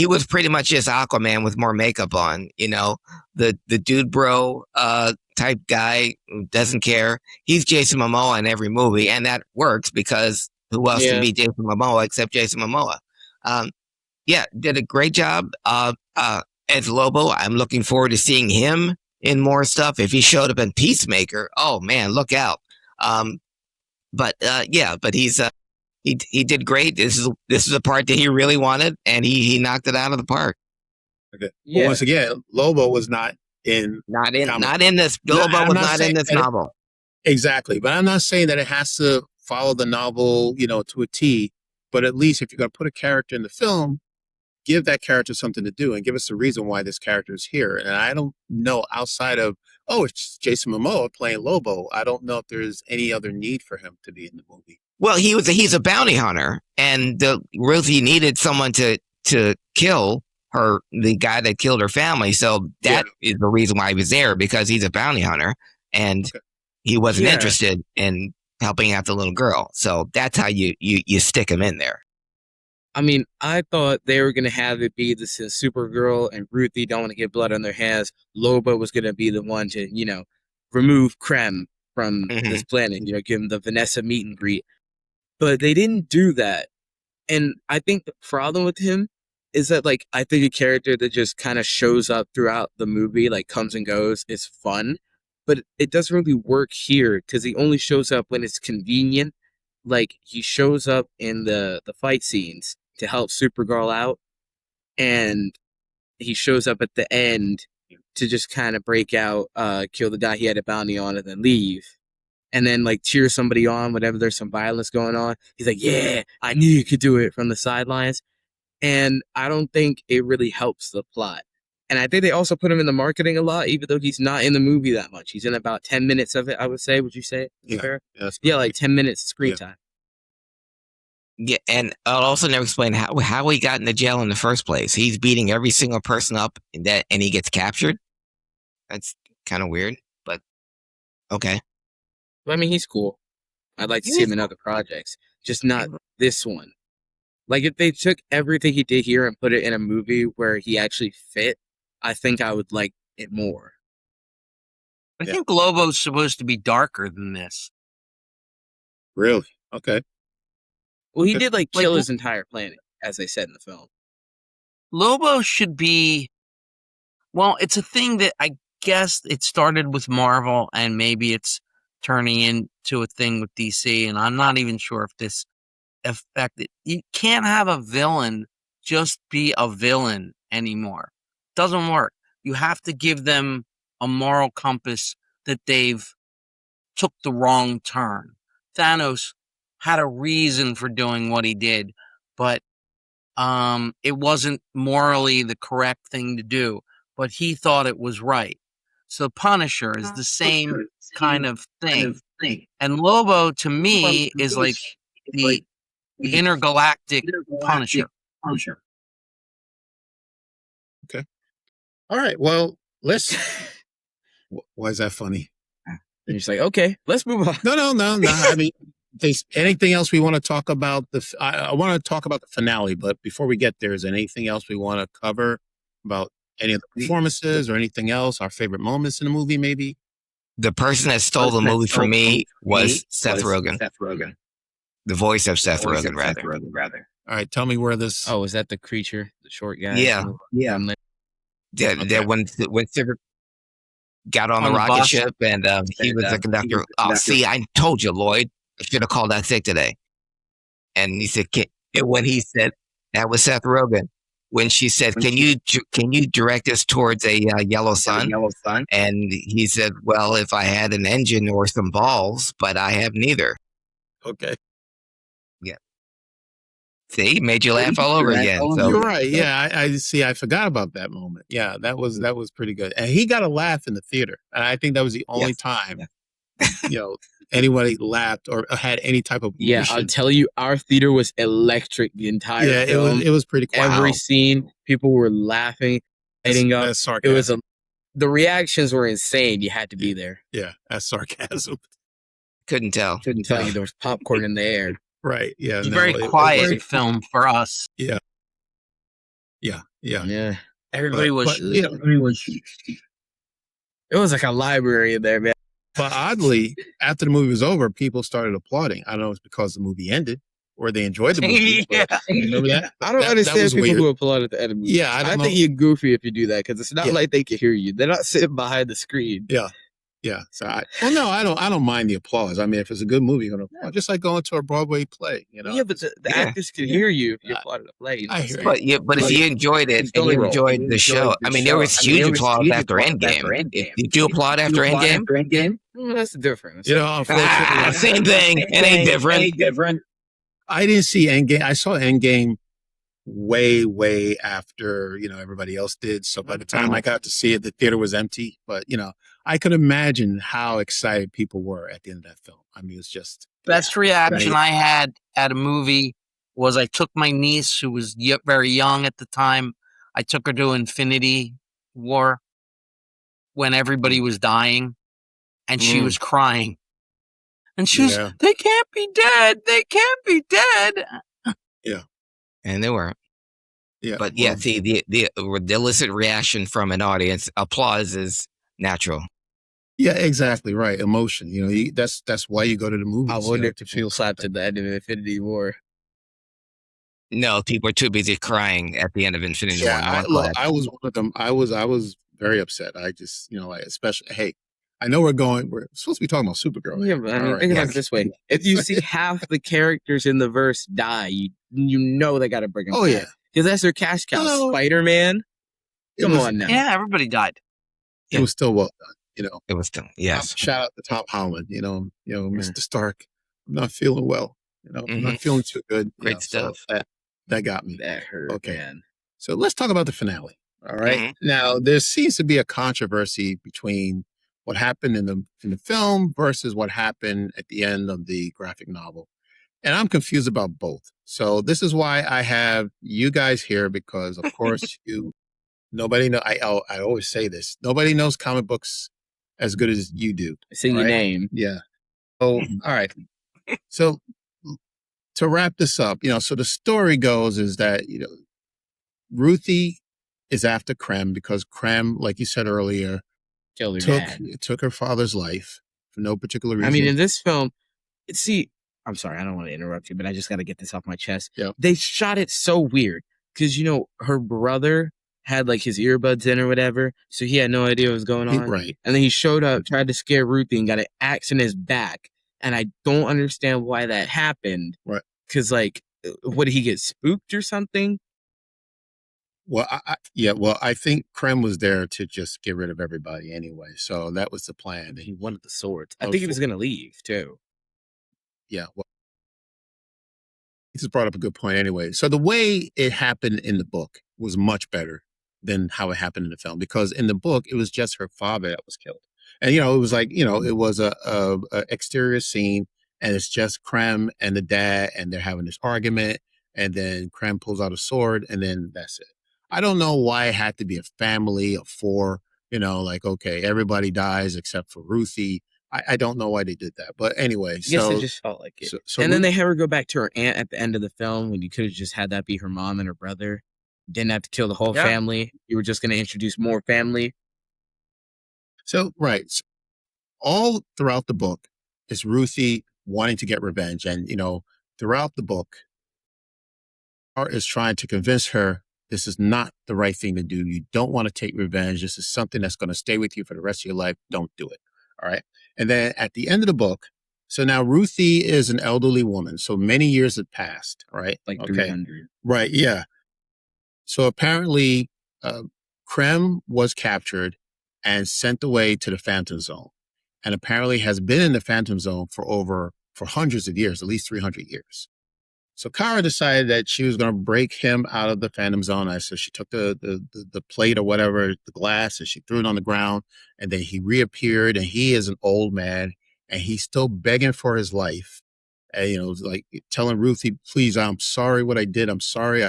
[SPEAKER 2] was pretty much just Aquaman with more makeup on. You know, the dude bro type guy who doesn't care. He's Jason Momoa in every movie, and that works because who else can be Jason Momoa except Jason Momoa? Yeah, did a great job as Lobo. I'm looking forward to seeing him in more stuff. If he showed up in Peacemaker, oh man, look out. But he's he did great. This is a part that he really wanted, and he knocked it out of the park.
[SPEAKER 1] Okay.
[SPEAKER 4] Yeah.
[SPEAKER 1] But once again, Lobo was not in
[SPEAKER 2] Not in this.
[SPEAKER 1] No,
[SPEAKER 2] Lobo
[SPEAKER 1] I'm
[SPEAKER 2] was
[SPEAKER 1] not
[SPEAKER 2] not in
[SPEAKER 1] saying-
[SPEAKER 2] this novel.
[SPEAKER 1] exactly, but I'm not saying that it has to follow the novel, to a T. But at least if you're going to put a character in the film, give that character something to do and give us a reason why this character is here. And I don't know outside of, it's Jason Momoa playing Lobo. I don't know if there's any other need for him to be in the movie.
[SPEAKER 2] Well, he's a bounty hunter, and Rosie needed someone to kill the guy that killed her family. So that is the reason why he was there, because he's a bounty hunter, and he wasn't interested in helping out the little girl. So that's how you stick him in there.
[SPEAKER 4] I mean, I thought they were going to have it be this is Supergirl and Ruthie don't want to get blood on their hands. Lobo was going to be the one to, remove Krem from this planet, give him the Vanessa meet and greet. But they didn't do that. And I think the problem with him is that, I think a character that just kind of shows up throughout the movie, comes and goes, is fun. But it doesn't really work here because he only shows up when it's convenient. He shows up in the fight scenes to help Supergirl out, and he shows up at the end to just kind of break out, kill the guy he had a bounty on, and then leave. And then cheer somebody on whenever there's some violence going on. He's like, yeah, I knew you could do it, from the sidelines. And I don't think it really helps the plot. And I think they also put him in the marketing a lot, even though he's not in the movie that much. He's in about 10 minutes of it, I would say. Would you say? Fair? Yeah, 10 minutes screen time.
[SPEAKER 2] Yeah, and I'll also never explain how he got into jail in the first place. He's beating every single person up, and he gets captured. That's kind of weird, but okay.
[SPEAKER 4] I mean, he's cool. I'd like to see him in other projects, just not this one. If they took everything he did here and put it in a movie where he actually fit, I think I would like it more.
[SPEAKER 3] I think Lobo's supposed to be darker than this.
[SPEAKER 1] Really? Okay.
[SPEAKER 4] Well, he did kill his entire planet, as they said in the film.
[SPEAKER 3] Lobo should be, well, it's a thing that I guess it started with Marvel and maybe it's turning into a thing with DC, and I'm not even sure if this affected. You can't have a villain just be a villain anymore. Doesn't work. You have to give them a moral compass that they've took the wrong turn. Thanos had a reason for doing what he did, but it wasn't morally the correct thing to do, but he thought it was right. So Punisher is the same kind of thing. And Lobo, to me, is like the intergalactic Punisher.
[SPEAKER 1] Okay. All right. Well, let's. Why is that funny?
[SPEAKER 4] And you're just like, okay, let's move on.
[SPEAKER 1] No. I mean, there's anything else we want to talk about? I want to talk about the finale, but before we get there, is there anything else we want to cover about any of the performances or anything else? Our favorite moments in the movie, maybe?
[SPEAKER 2] The person that stole the movie for me was Seth Rogen. The voice of Seth Rogen, rather.
[SPEAKER 1] All right, tell me where this.
[SPEAKER 4] Oh, is that the creature, the short guy?
[SPEAKER 2] Yeah.
[SPEAKER 4] Okay.
[SPEAKER 2] When Silver got on the
[SPEAKER 3] On the
[SPEAKER 2] rocket
[SPEAKER 3] bus.
[SPEAKER 2] ship and he was the conductor. Oh, see, I told you, Lloyd. I should have called that sick today. And he said, when he said that was Seth Rogen. When she said, "Can you direct us towards a yellow sun?" And he said, "Well, if I had an engine or some balls, but I have neither."
[SPEAKER 1] Okay.
[SPEAKER 2] See, made you laugh all over again. So
[SPEAKER 1] You're right. Yeah, I see. I forgot about that moment. Yeah, that was pretty good, and he got a laugh in the theater, and I think that was the only time, anybody laughed or had any type of
[SPEAKER 4] Yeah,
[SPEAKER 1] emotion.
[SPEAKER 4] I'll tell you, our theater was electric the entire film.
[SPEAKER 1] It was pretty cool.
[SPEAKER 4] Every scene, people were laughing, lighting up.
[SPEAKER 1] That's sarcasm.
[SPEAKER 4] It was the reactions were insane. You had to be there.
[SPEAKER 1] Yeah, that's sarcasm.
[SPEAKER 2] couldn't tell.
[SPEAKER 4] Couldn't tell you there was popcorn in the air.
[SPEAKER 1] Right. Yeah.
[SPEAKER 3] It's a very quiet film for us.
[SPEAKER 1] Yeah.
[SPEAKER 3] Everybody was.
[SPEAKER 4] It was like a library in there, man.
[SPEAKER 1] But oddly, after the movie was over, people started applauding. I don't know if it's because the movie ended or they enjoyed the movie.
[SPEAKER 3] Yeah.
[SPEAKER 1] Remember that?
[SPEAKER 4] I don't understand people who applaud at the end of movies.
[SPEAKER 1] Yeah, I
[SPEAKER 4] think you're goofy if you do that because it's not like they can hear you. They're not sitting behind the screen.
[SPEAKER 1] Yeah. So I don't mind the applause. I mean, if it's a good movie, you're gonna applaud. Just like going to a Broadway play,
[SPEAKER 4] Yeah, but the actors can hear you if you applaud at a play.
[SPEAKER 1] I hear
[SPEAKER 2] you. But if you enjoyed it and you enjoyed the show, I mean, there was huge applause after Endgame. Did you applaud after Endgame?
[SPEAKER 4] That's different.
[SPEAKER 1] Unfortunately,
[SPEAKER 2] same thing. It ain't different.
[SPEAKER 1] I didn't see Endgame. I saw Endgame way after everybody else did. So by the time I got to see it, the theater was empty. But I could imagine how excited people were at the end of that film. I mean, it's just
[SPEAKER 3] Best reaction I had at a movie was I took my niece, who was very young at the time. I took her to Infinity War when everybody was dying, and she was crying. And she was, they can't be dead. They can't be dead.
[SPEAKER 1] Yeah.
[SPEAKER 2] And they weren't.
[SPEAKER 1] Yeah.
[SPEAKER 2] But see, the illicit reaction from an audience, applause is natural.
[SPEAKER 1] Yeah, exactly right. Emotion. That's why you go to the movies.
[SPEAKER 4] I wonder if people slapped at the end of Infinity War.
[SPEAKER 2] No, people are too busy crying at the end of Infinity War.
[SPEAKER 1] I was one of them. I was very upset. I just, especially, hey, I know we're supposed to be talking about Supergirl.
[SPEAKER 4] Yeah, but I mean, think about it this way. If you see half the characters in the verse die, you know they got to bring them back.
[SPEAKER 1] Yeah.
[SPEAKER 4] Because that's their cash cow. Spider-Man? Come on now.
[SPEAKER 3] Yeah, everybody died.
[SPEAKER 1] It was still well done,
[SPEAKER 2] It was still, yes.
[SPEAKER 1] Shout out to Tom Holland, Mr. Stark. I'm not feeling well. I'm not feeling too good.
[SPEAKER 2] Great stuff.
[SPEAKER 1] So that got me.
[SPEAKER 4] That hurt,
[SPEAKER 1] okay.
[SPEAKER 4] man.
[SPEAKER 1] So let's talk about the finale. All right. Now, there seems to be a controversy between what happened in the film versus what happened at the end of the graphic novel. And I'm confused about both. So this is why I have you guys here, because of course nobody know. I always say this. Nobody knows comic books as good as you do.
[SPEAKER 4] It's in your name.
[SPEAKER 1] Yeah. So, all right. So to wrap this up, so the story goes is that, Ruthie is after Krem because Krem, like you said earlier, took her father's life for no particular reason.
[SPEAKER 4] I mean, in this film, I'm sorry, I don't want to interrupt you, but I just got to get this off my chest.
[SPEAKER 1] Yeah.
[SPEAKER 4] They shot it so weird because, her brother had like his earbuds in or whatever, so he had no idea what was going on.
[SPEAKER 1] Right.
[SPEAKER 4] And then he showed up, tried to scare Ruthie, and got an axe in his back. And I don't understand why that happened.
[SPEAKER 1] Right.
[SPEAKER 4] Because, what, did he get spooked or something?
[SPEAKER 1] Well, I think Krem was there to just get rid of everybody anyway. So that was the plan.
[SPEAKER 4] He wanted the swords. I think he was going to leave, too.
[SPEAKER 1] Yeah. Well, he just brought up a good point anyway. So the way it happened in the book was much better than how it happened in the film, because in the book it was just her father that was killed, and it was like it was a exterior scene, and it's just Krem and the dad, and they're having this argument, and then Krem pulls out a sword, and then that's it. I don't know why it had to be a family of four. Like, okay, everybody dies except for Ruthie. I don't know why they did that, but anyway.
[SPEAKER 4] I guess it just felt like it. And then they have her go back to her aunt at the end of the film, when you could have just had that be her mom and her brother. Didn't have to kill the whole family. You were just going to introduce more family.
[SPEAKER 1] So, right. So all throughout the book is Ruthie wanting to get revenge. And, throughout the book, Art is trying to convince her this is not the right thing to do. You don't want to take revenge. This is something that's going to stay with you for the rest of your life. Don't do it. All right. And then at the end of the book, so now Ruthie is an elderly woman. So many years had passed, right?
[SPEAKER 4] Like 300.
[SPEAKER 1] Right. Yeah. So apparently, Krem was captured and sent away to the Phantom Zone, and apparently has been in the Phantom Zone for hundreds of years, at least 300 years. So Kara decided that she was going to break him out of the Phantom Zone. So she took the plate or whatever, the glass, and she threw it on the ground, and then he reappeared, and he is an old man, and he's still begging for his life. And, like telling Ruthie, please, I'm sorry what I did. I'm sorry.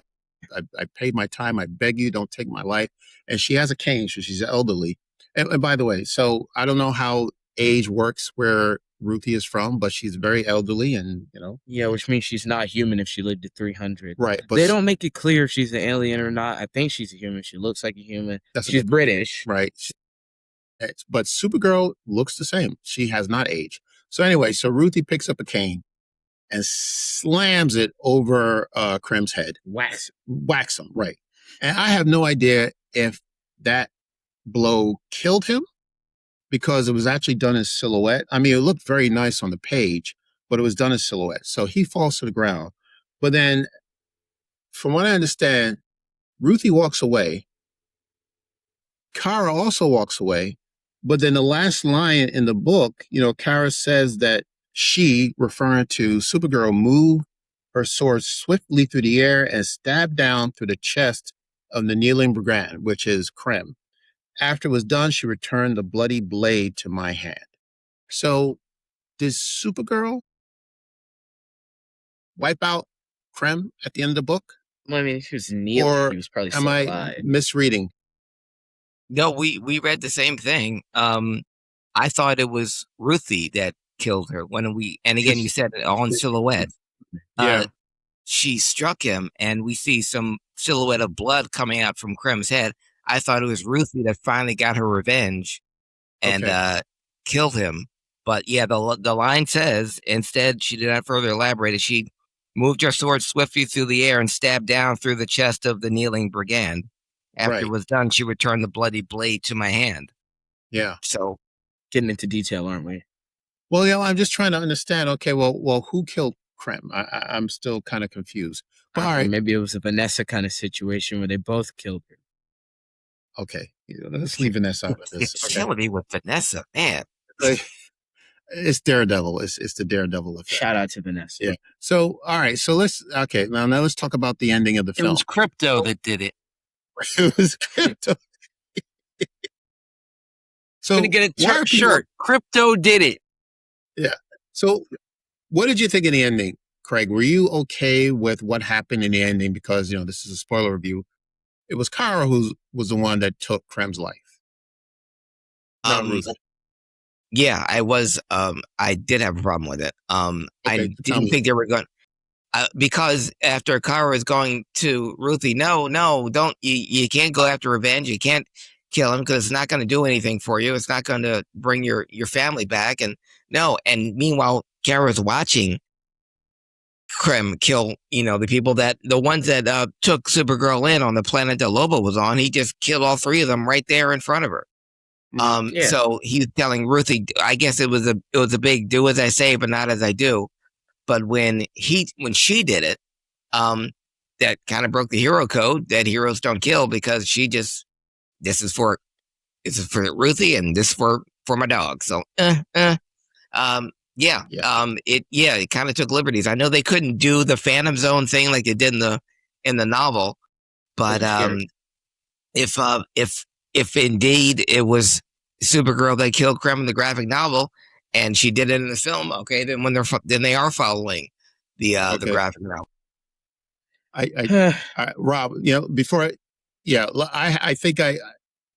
[SPEAKER 1] I paid my time. I beg you, don't take my life. And she has a cane, so she's elderly. And by the way, so I don't know how age works where Ruthie is from, but she's very elderly, and
[SPEAKER 4] Yeah, which means she's not human if she lived to 300.
[SPEAKER 1] Right.
[SPEAKER 4] But they don't make it clear if she's an alien or not. I think she's a human. She looks like a human. She's British.
[SPEAKER 1] Right. But Supergirl looks the same. She has not aged. So anyway, so Ruthie picks up a cane and slams it over Krem's head.
[SPEAKER 4] Wax
[SPEAKER 1] him, right. And I have no idea if that blow killed him, because it was actually done in silhouette. I mean, it looked very nice on the page, but it was done in silhouette. So he falls to the ground. But then, from what I understand, Ruthie walks away. Kara also walks away. But then the last line in the book, Kara says that she, referring to Supergirl, moved her sword swiftly through the air and stabbed down through the chest of the kneeling brigand, which is Krem. After it was done, she returned the bloody blade to my hand. So, did Supergirl wipe out Krem at the end of the book?
[SPEAKER 4] Well, I mean, if he was kneeling,
[SPEAKER 1] Or
[SPEAKER 4] he was probably
[SPEAKER 1] am
[SPEAKER 4] still
[SPEAKER 1] I
[SPEAKER 4] alive.
[SPEAKER 1] misreading?
[SPEAKER 2] No, we read the same thing. I thought it was Ruthie that killed her and again, you said it all in silhouette.
[SPEAKER 1] Yeah.
[SPEAKER 2] She struck him, and we see some silhouette of blood coming out from Krem's head. I thought it was Ruthie that finally got her revenge and killed him. But yeah, the line says, instead, she did not further elaborate it. She moved her sword swiftly through the air and stabbed down through the chest of the kneeling brigand. After it was done, she returned the bloody blade to my hand.
[SPEAKER 1] Yeah.
[SPEAKER 2] So,
[SPEAKER 4] getting into detail, aren't we?
[SPEAKER 1] Well, I'm just trying to understand. Okay, well, who killed Krem? I'm still kind of confused. But all right,
[SPEAKER 4] maybe it was a Vanessa kind of situation where they both killed her.
[SPEAKER 1] Okay, let's leave Vanessa out of this.
[SPEAKER 2] It's killing me with Vanessa, man.
[SPEAKER 1] It's Daredevil. It's the Daredevil effect.
[SPEAKER 4] Shout out to Vanessa.
[SPEAKER 1] Yeah. So, all right. So now let's talk about the ending of the film.
[SPEAKER 3] It was Crypto that did it.
[SPEAKER 1] It was Crypto. So,
[SPEAKER 3] I'm gonna get a shirt. Crypto did it.
[SPEAKER 1] Yeah. So, what did you think of the ending, Craig? Were you okay with what happened in the ending? Because this is a spoiler review. It was Kara who was the one that took Krem's life. Not Ruthie.
[SPEAKER 2] Yeah, I was. I did have a problem with it. I didn't think they were going because after Kara was going to Ruthie, no, don't you can't go after revenge. You can't kill him because it's not going to do anything for you. It's not going to bring your family back. And meanwhile, Kara's watching Krem kill, the ones that took Supergirl in on the planet that Lobo was on. He just killed all three of them right there in front of her. So he's telling Ruthie, I guess it was a big do as I say, but not as I do. But when she did it, that kind of broke the hero code that heroes don't kill, because she just, this is for Ruthie and this for my dog. So, it kind of took liberties. I know they couldn't do the Phantom Zone thing like they did in the novel, but if indeed it was Supergirl that killed Krem in the graphic novel, and she did it in the film, okay, then they are following the
[SPEAKER 1] Okay.
[SPEAKER 2] graphic novel.
[SPEAKER 1] Rob, before I think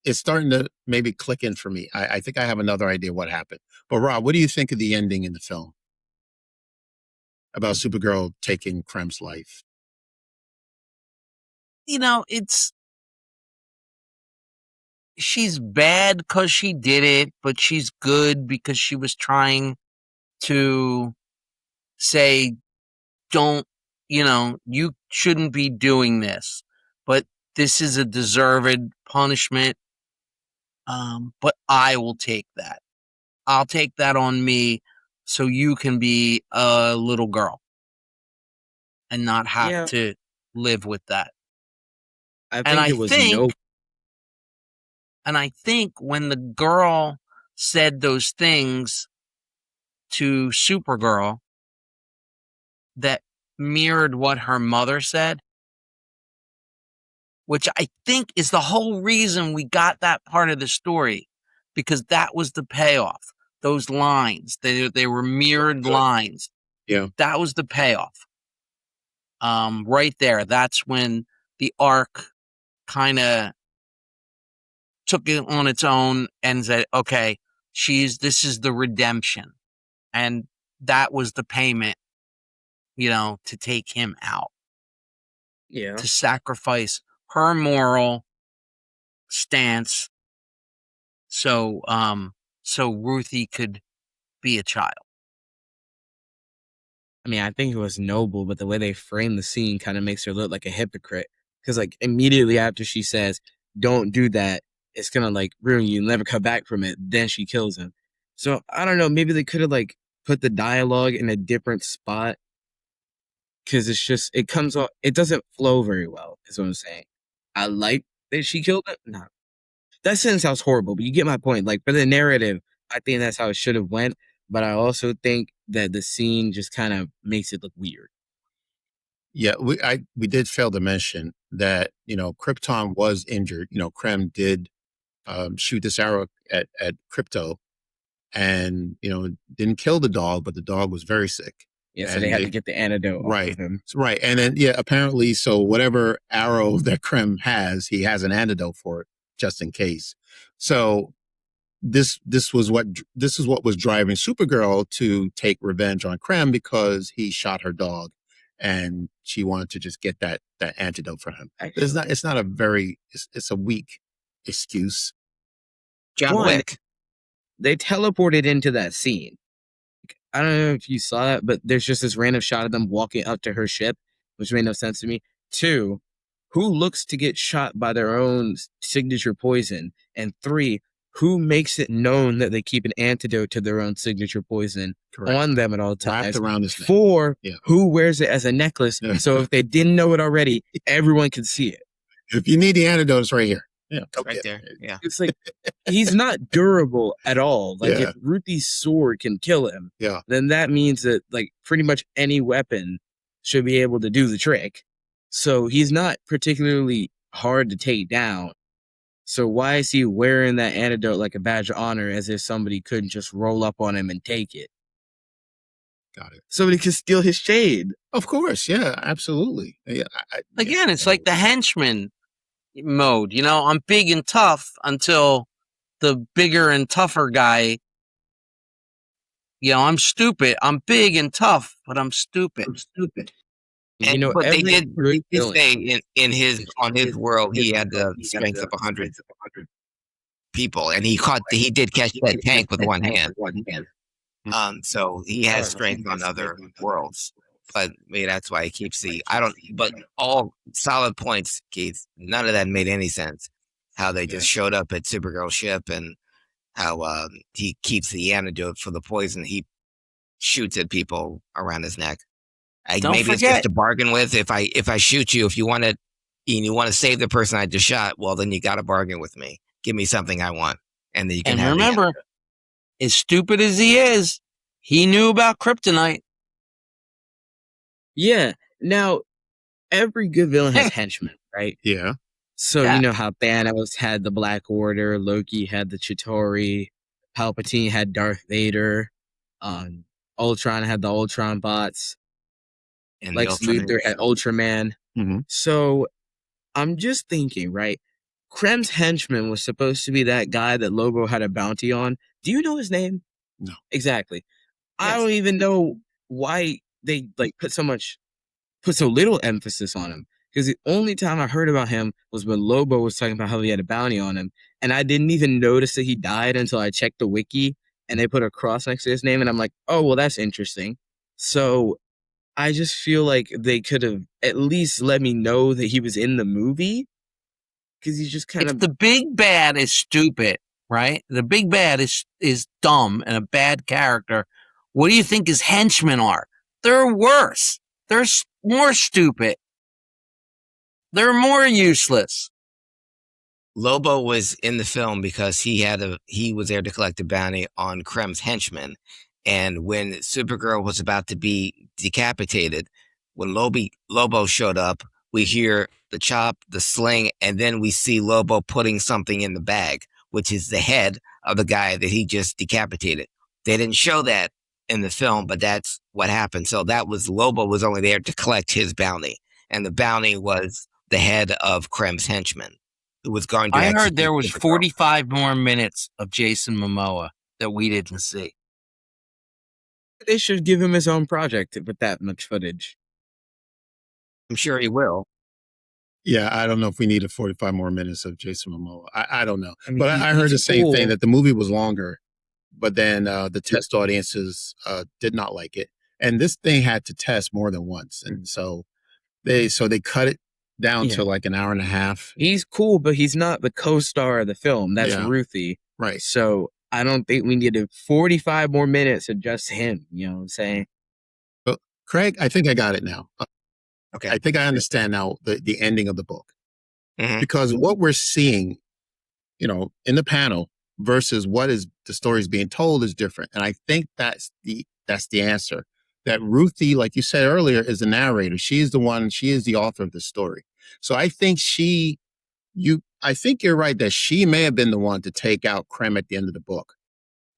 [SPEAKER 1] it's starting to maybe click in for me. I think I have another idea what happened. But Rob, what do you think of the ending in the film about Supergirl taking Krem's life?
[SPEAKER 3] She's bad because she did it, but she's good because she was trying to say, don't, you shouldn't be doing this, but this is a deserved punishment. But I will take that. I'll take that on me so you can be a little girl and not have to live with that. And I think when the girl said those things to Supergirl that mirrored what her mother said, which I think is the whole reason we got that part of the story, because that was the payoff. Those lines, they were mirrored lines.
[SPEAKER 1] Yeah.
[SPEAKER 3] That was the payoff. Right there. That's when the arc kind of took it on its own and said, okay, this is the redemption. And that was the payment, to take him out.
[SPEAKER 4] Yeah.
[SPEAKER 3] To sacrifice her moral stance so Ruthie could be a child.
[SPEAKER 4] I mean, I think it was noble, but the way they frame the scene kind of makes her look like a hypocrite. Because, like, immediately after she says, don't do that, it's going to, like, ruin you and never come back from it. Then she kills him. So, I don't know. Maybe they could have, like, put the dialogue in a different spot. Because it's just, it comes off, it doesn't flow very well, is what I'm saying. I like that she killed him. No. That sentence sounds horrible, but you get my point. Like, for the narrative, I think that's how it should have went. But I also think that the scene just kind of makes it look weird.
[SPEAKER 1] Yeah, we did fail to mention that, Krypton was injured. Krem did shoot this arrow at Crypto and, didn't kill the dog, but the dog was very sick.
[SPEAKER 4] Yeah, so they had to get the antidote
[SPEAKER 1] right,
[SPEAKER 4] off of him.
[SPEAKER 1] Right. And then, apparently, so whatever arrow that Krem has, he has an antidote for it just in case. So this is what was driving Supergirl to take revenge on Krem because he shot her dog and she wanted to just get that antidote for him. It's a weak excuse.
[SPEAKER 2] John Wick.
[SPEAKER 4] They teleported into that scene. I don't know if you saw that, but there's just this random shot of them walking up to her ship, which made no sense to me. 2, who looks to get shot by their own signature poison? And 3, who makes it known that they keep an antidote to their own signature poison on them at all times?
[SPEAKER 1] Wrapped around this
[SPEAKER 4] 4, who wears it as a necklace? So if they didn't know it already, everyone can see it.
[SPEAKER 1] If you need the antidote, it's right here. Yeah,
[SPEAKER 2] right there. Yeah,
[SPEAKER 4] it's like he's not durable at all. Like if Ruthie's sword can kill him, then that means that like pretty much any weapon should be able to do the trick. So he's not particularly hard to take down. So why is he wearing that antidote like a badge of honor, as if somebody couldn't just roll up on him and take it?
[SPEAKER 1] Got it.
[SPEAKER 4] Somebody could steal his shade.
[SPEAKER 1] Of course, yeah, absolutely. Yeah,
[SPEAKER 3] Again, it's like the henchman mode. I'm big and tough until the bigger and tougher guy. I'm stupid. I'm big and tough, but I'm stupid.
[SPEAKER 2] But they did say on his world he had the strength of 100 people, and he did catch that tank with one hand. So he has strength on other worlds. But maybe that's why he keeps but all solid points, Keith. None of that made any sense. How they just showed up at Supergirl's ship and how he keeps the antidote for the poison he shoots at people around his neck. Maybe it's just to bargain with. If I shoot you, if you want to, and you want to save the person I just shot, well, then you got to bargain with me. Give me something I want, and then you can.
[SPEAKER 3] And remember, as stupid as he is, he knew about kryptonite.
[SPEAKER 4] Yeah. Now, every good villain has henchmen, right?
[SPEAKER 1] Yeah.
[SPEAKER 4] So
[SPEAKER 3] Yeah.
[SPEAKER 4] you know how Thanos had the Black Order, Loki had the Chitauri, Palpatine had Darth Vader, um, Ultron had the Ultron bots,
[SPEAKER 2] And the
[SPEAKER 4] Lex Luthor
[SPEAKER 2] Ultramarines.
[SPEAKER 4] had Ultraman.
[SPEAKER 1] Mm-hmm.
[SPEAKER 4] So I'm just thinking, right? Krem's henchman was supposed to be that guy that Lobo had a bounty on. Do you know his name?
[SPEAKER 1] No.
[SPEAKER 4] Exactly. I
[SPEAKER 2] Yes.
[SPEAKER 4] don't even know why they like put so little emphasis on him. Because the only time I heard about him was when Lobo was talking about how he had a bounty on him. And I didn't even notice that he died until I checked the wiki and they put a cross next to his name. And I'm like, oh, well, that's interesting. So I just feel like they could have at least let me know that he was in the movie. Because he's just kind
[SPEAKER 3] If
[SPEAKER 4] of.
[SPEAKER 3] the big bad is stupid, right? The big bad is dumb and a bad character. What do you think his henchmen are? They're worse. They're more stupid. They're more useless.
[SPEAKER 2] Lobo was in the film because he was there to collect a bounty on Krem's henchmen. And when Supergirl was about to be decapitated, when Lobo showed up, we hear the chop, the sling, and then we see Lobo putting something in the bag, which is the head of the guy that he just decapitated. They didn't show that in the film, but that's what happened. So Lobo was only there to collect his bounty. And the bounty was the head of Krem's henchman, who was going to
[SPEAKER 3] I heard
[SPEAKER 2] execute
[SPEAKER 3] there was
[SPEAKER 2] Supergirl.
[SPEAKER 3] 45 more minutes of Jason Momoa that we didn't see.
[SPEAKER 4] They should give him his own project with that much footage.
[SPEAKER 2] I'm sure he will.
[SPEAKER 1] Yeah, I don't know if we needed 45 more minutes of Jason Momoa. I don't know.
[SPEAKER 4] I mean,
[SPEAKER 1] But I heard
[SPEAKER 4] he's
[SPEAKER 1] the same thing,
[SPEAKER 4] cool.
[SPEAKER 1] that the movie was longer, but then the test audiences did not like it. And this thing had to test more than once. And so they cut it down
[SPEAKER 4] Yeah.
[SPEAKER 1] to like an hour and a half.
[SPEAKER 4] He's cool, but he's not the co-star of the film. That's
[SPEAKER 1] Yeah.
[SPEAKER 4] Ruthie.
[SPEAKER 1] Right.
[SPEAKER 4] So I don't think we needed 45 more minutes of just him. You know what I'm saying?
[SPEAKER 1] But Craig, I think I got it now.
[SPEAKER 2] Okay.
[SPEAKER 1] I think I understand now the ending of the book.
[SPEAKER 2] Mhm.
[SPEAKER 1] Because what we're seeing, in the panel versus what is the story is being told is different. And I think that's the answer. That Ruthie, like you said earlier, is the narrator. She is the author of the story. So I think I think you're right that she may have been the one to take out Krem at the end of the book.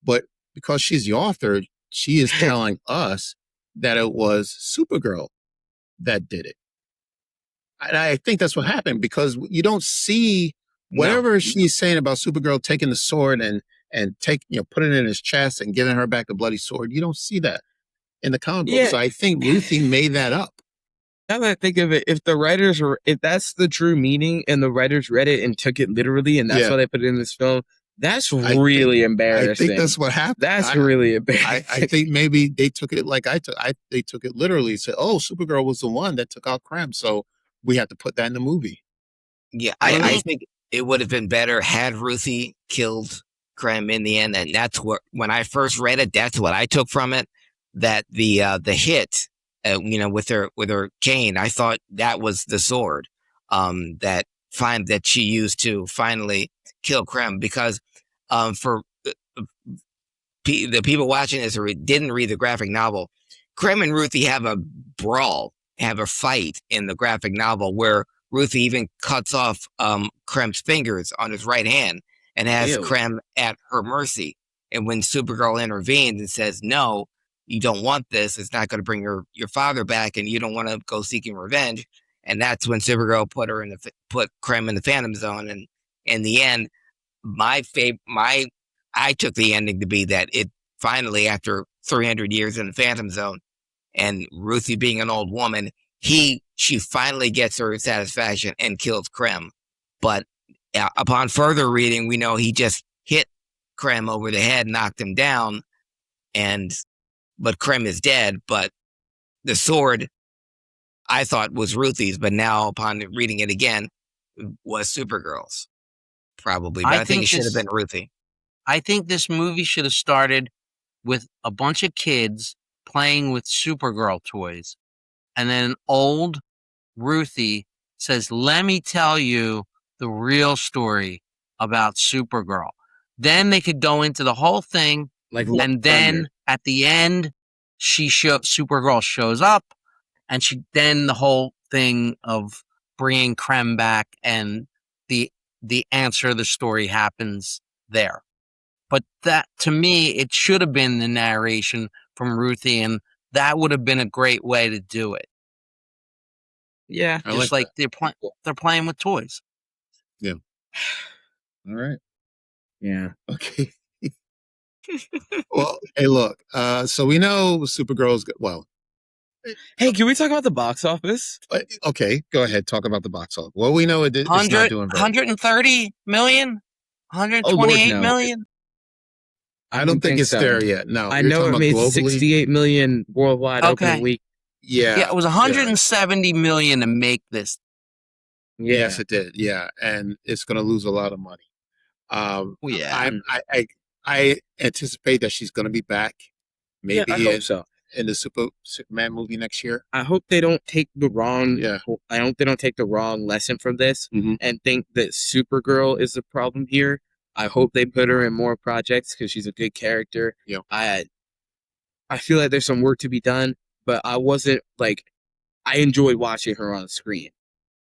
[SPEAKER 1] But because she's the author, she is telling us that it was Supergirl that did it. And I think that's what happened, because you don't see whatever she's saying about Supergirl taking the sword and putting it in his chest and giving her back the bloody sword. You don't see that in the comic book.
[SPEAKER 4] Yeah.
[SPEAKER 1] So I think Ruthie made that up.
[SPEAKER 4] Now that I think of it, if that's the true meaning and the writers read it and took it literally and that's
[SPEAKER 1] Yeah.
[SPEAKER 4] why they put it in this film, that's
[SPEAKER 1] I
[SPEAKER 4] really
[SPEAKER 1] think
[SPEAKER 4] embarrassing.
[SPEAKER 1] that's what happened.
[SPEAKER 4] That's really embarrassing.
[SPEAKER 1] I think maybe they took it like I took. They took it literally. Said, "Oh, Supergirl was the one that took out Krem, so we have to put that in the movie."
[SPEAKER 2] Yeah,
[SPEAKER 3] Mhm.
[SPEAKER 2] I think it would have been better had Ruthie killed Krem in the end. And that's when I first read it, that's what I took from it. That the hit, with her cane, I thought that was the sword, that she used to finally kill Krem. Because for the people watching this or didn't read the graphic novel, Krem and Ruthie have a brawl, have a fight in the graphic novel where Ruthie even cuts off Krem's fingers on his right hand and has
[SPEAKER 4] Ew.
[SPEAKER 2] Krem at her mercy. And when Supergirl intervenes and says, "No, you don't want this. It's not going to bring your father back, and you don't want to go seeking revenge." And that's when Supergirl put Krem in the Phantom Zone. And in the end, I took the ending to be that it finally, after 300 years in the Phantom Zone, and Ruthie being an old woman, she finally gets her satisfaction and kills Krem. But upon further reading, we know he just hit Krem over the head, knocked him down, but Krem is dead. But the sword, I thought, was Ruthie's, but now upon reading it again, was Supergirl's, probably. But I think it should have been Ruthie.
[SPEAKER 3] I think this movie should have started with a bunch of kids playing with Supergirl toys. And then old Ruthie says, "Let me tell you the real story about Supergirl." Then they could go into the whole thing.
[SPEAKER 4] Like
[SPEAKER 3] And then at the end, Supergirl shows up, and then the whole thing of bringing Krem back and the answer of the story happens there. But that, to me, it should have been the narration from Ruthie, and that would have been a great way to do it.
[SPEAKER 4] Yeah.
[SPEAKER 1] I
[SPEAKER 3] Just
[SPEAKER 1] like
[SPEAKER 3] like they're playing with toys.
[SPEAKER 1] Yeah. All right.
[SPEAKER 4] Yeah.
[SPEAKER 1] Okay. Well, hey, look. So we know Supergirl's well.
[SPEAKER 4] Hey, can we talk about the box office?
[SPEAKER 1] Okay, go ahead. Talk about the box office. Well, we know it's not
[SPEAKER 3] 100,
[SPEAKER 1] doing very.
[SPEAKER 3] 130 million,
[SPEAKER 4] Oh, Lord,
[SPEAKER 3] 128
[SPEAKER 4] no.
[SPEAKER 3] million.
[SPEAKER 1] I don't think it's
[SPEAKER 4] so.
[SPEAKER 1] there yet. No,
[SPEAKER 4] I
[SPEAKER 1] you're
[SPEAKER 4] know
[SPEAKER 1] talking
[SPEAKER 4] it
[SPEAKER 1] about
[SPEAKER 4] made
[SPEAKER 1] globally.
[SPEAKER 4] 68 million worldwide opening
[SPEAKER 3] Okay.
[SPEAKER 4] week.
[SPEAKER 1] Yeah,
[SPEAKER 3] It was 170 million to make this.
[SPEAKER 4] Yeah.
[SPEAKER 1] Yes, it did. Yeah, and it's going to lose a lot of money.
[SPEAKER 3] Yeah.
[SPEAKER 1] I anticipate that she's going to be back. Maybe
[SPEAKER 4] I hope so.
[SPEAKER 1] in the Superman movie next year.
[SPEAKER 4] I hope they don't take the wrong.
[SPEAKER 1] Yeah.
[SPEAKER 4] I hope they don't take the wrong lesson from this
[SPEAKER 1] Mhm.
[SPEAKER 4] and think that Supergirl is the problem here. I hope they put her in more projects because she's a good character.
[SPEAKER 1] Yeah.
[SPEAKER 4] I feel like there's some work to be done, but I wasn't like I enjoyed watching her on screen.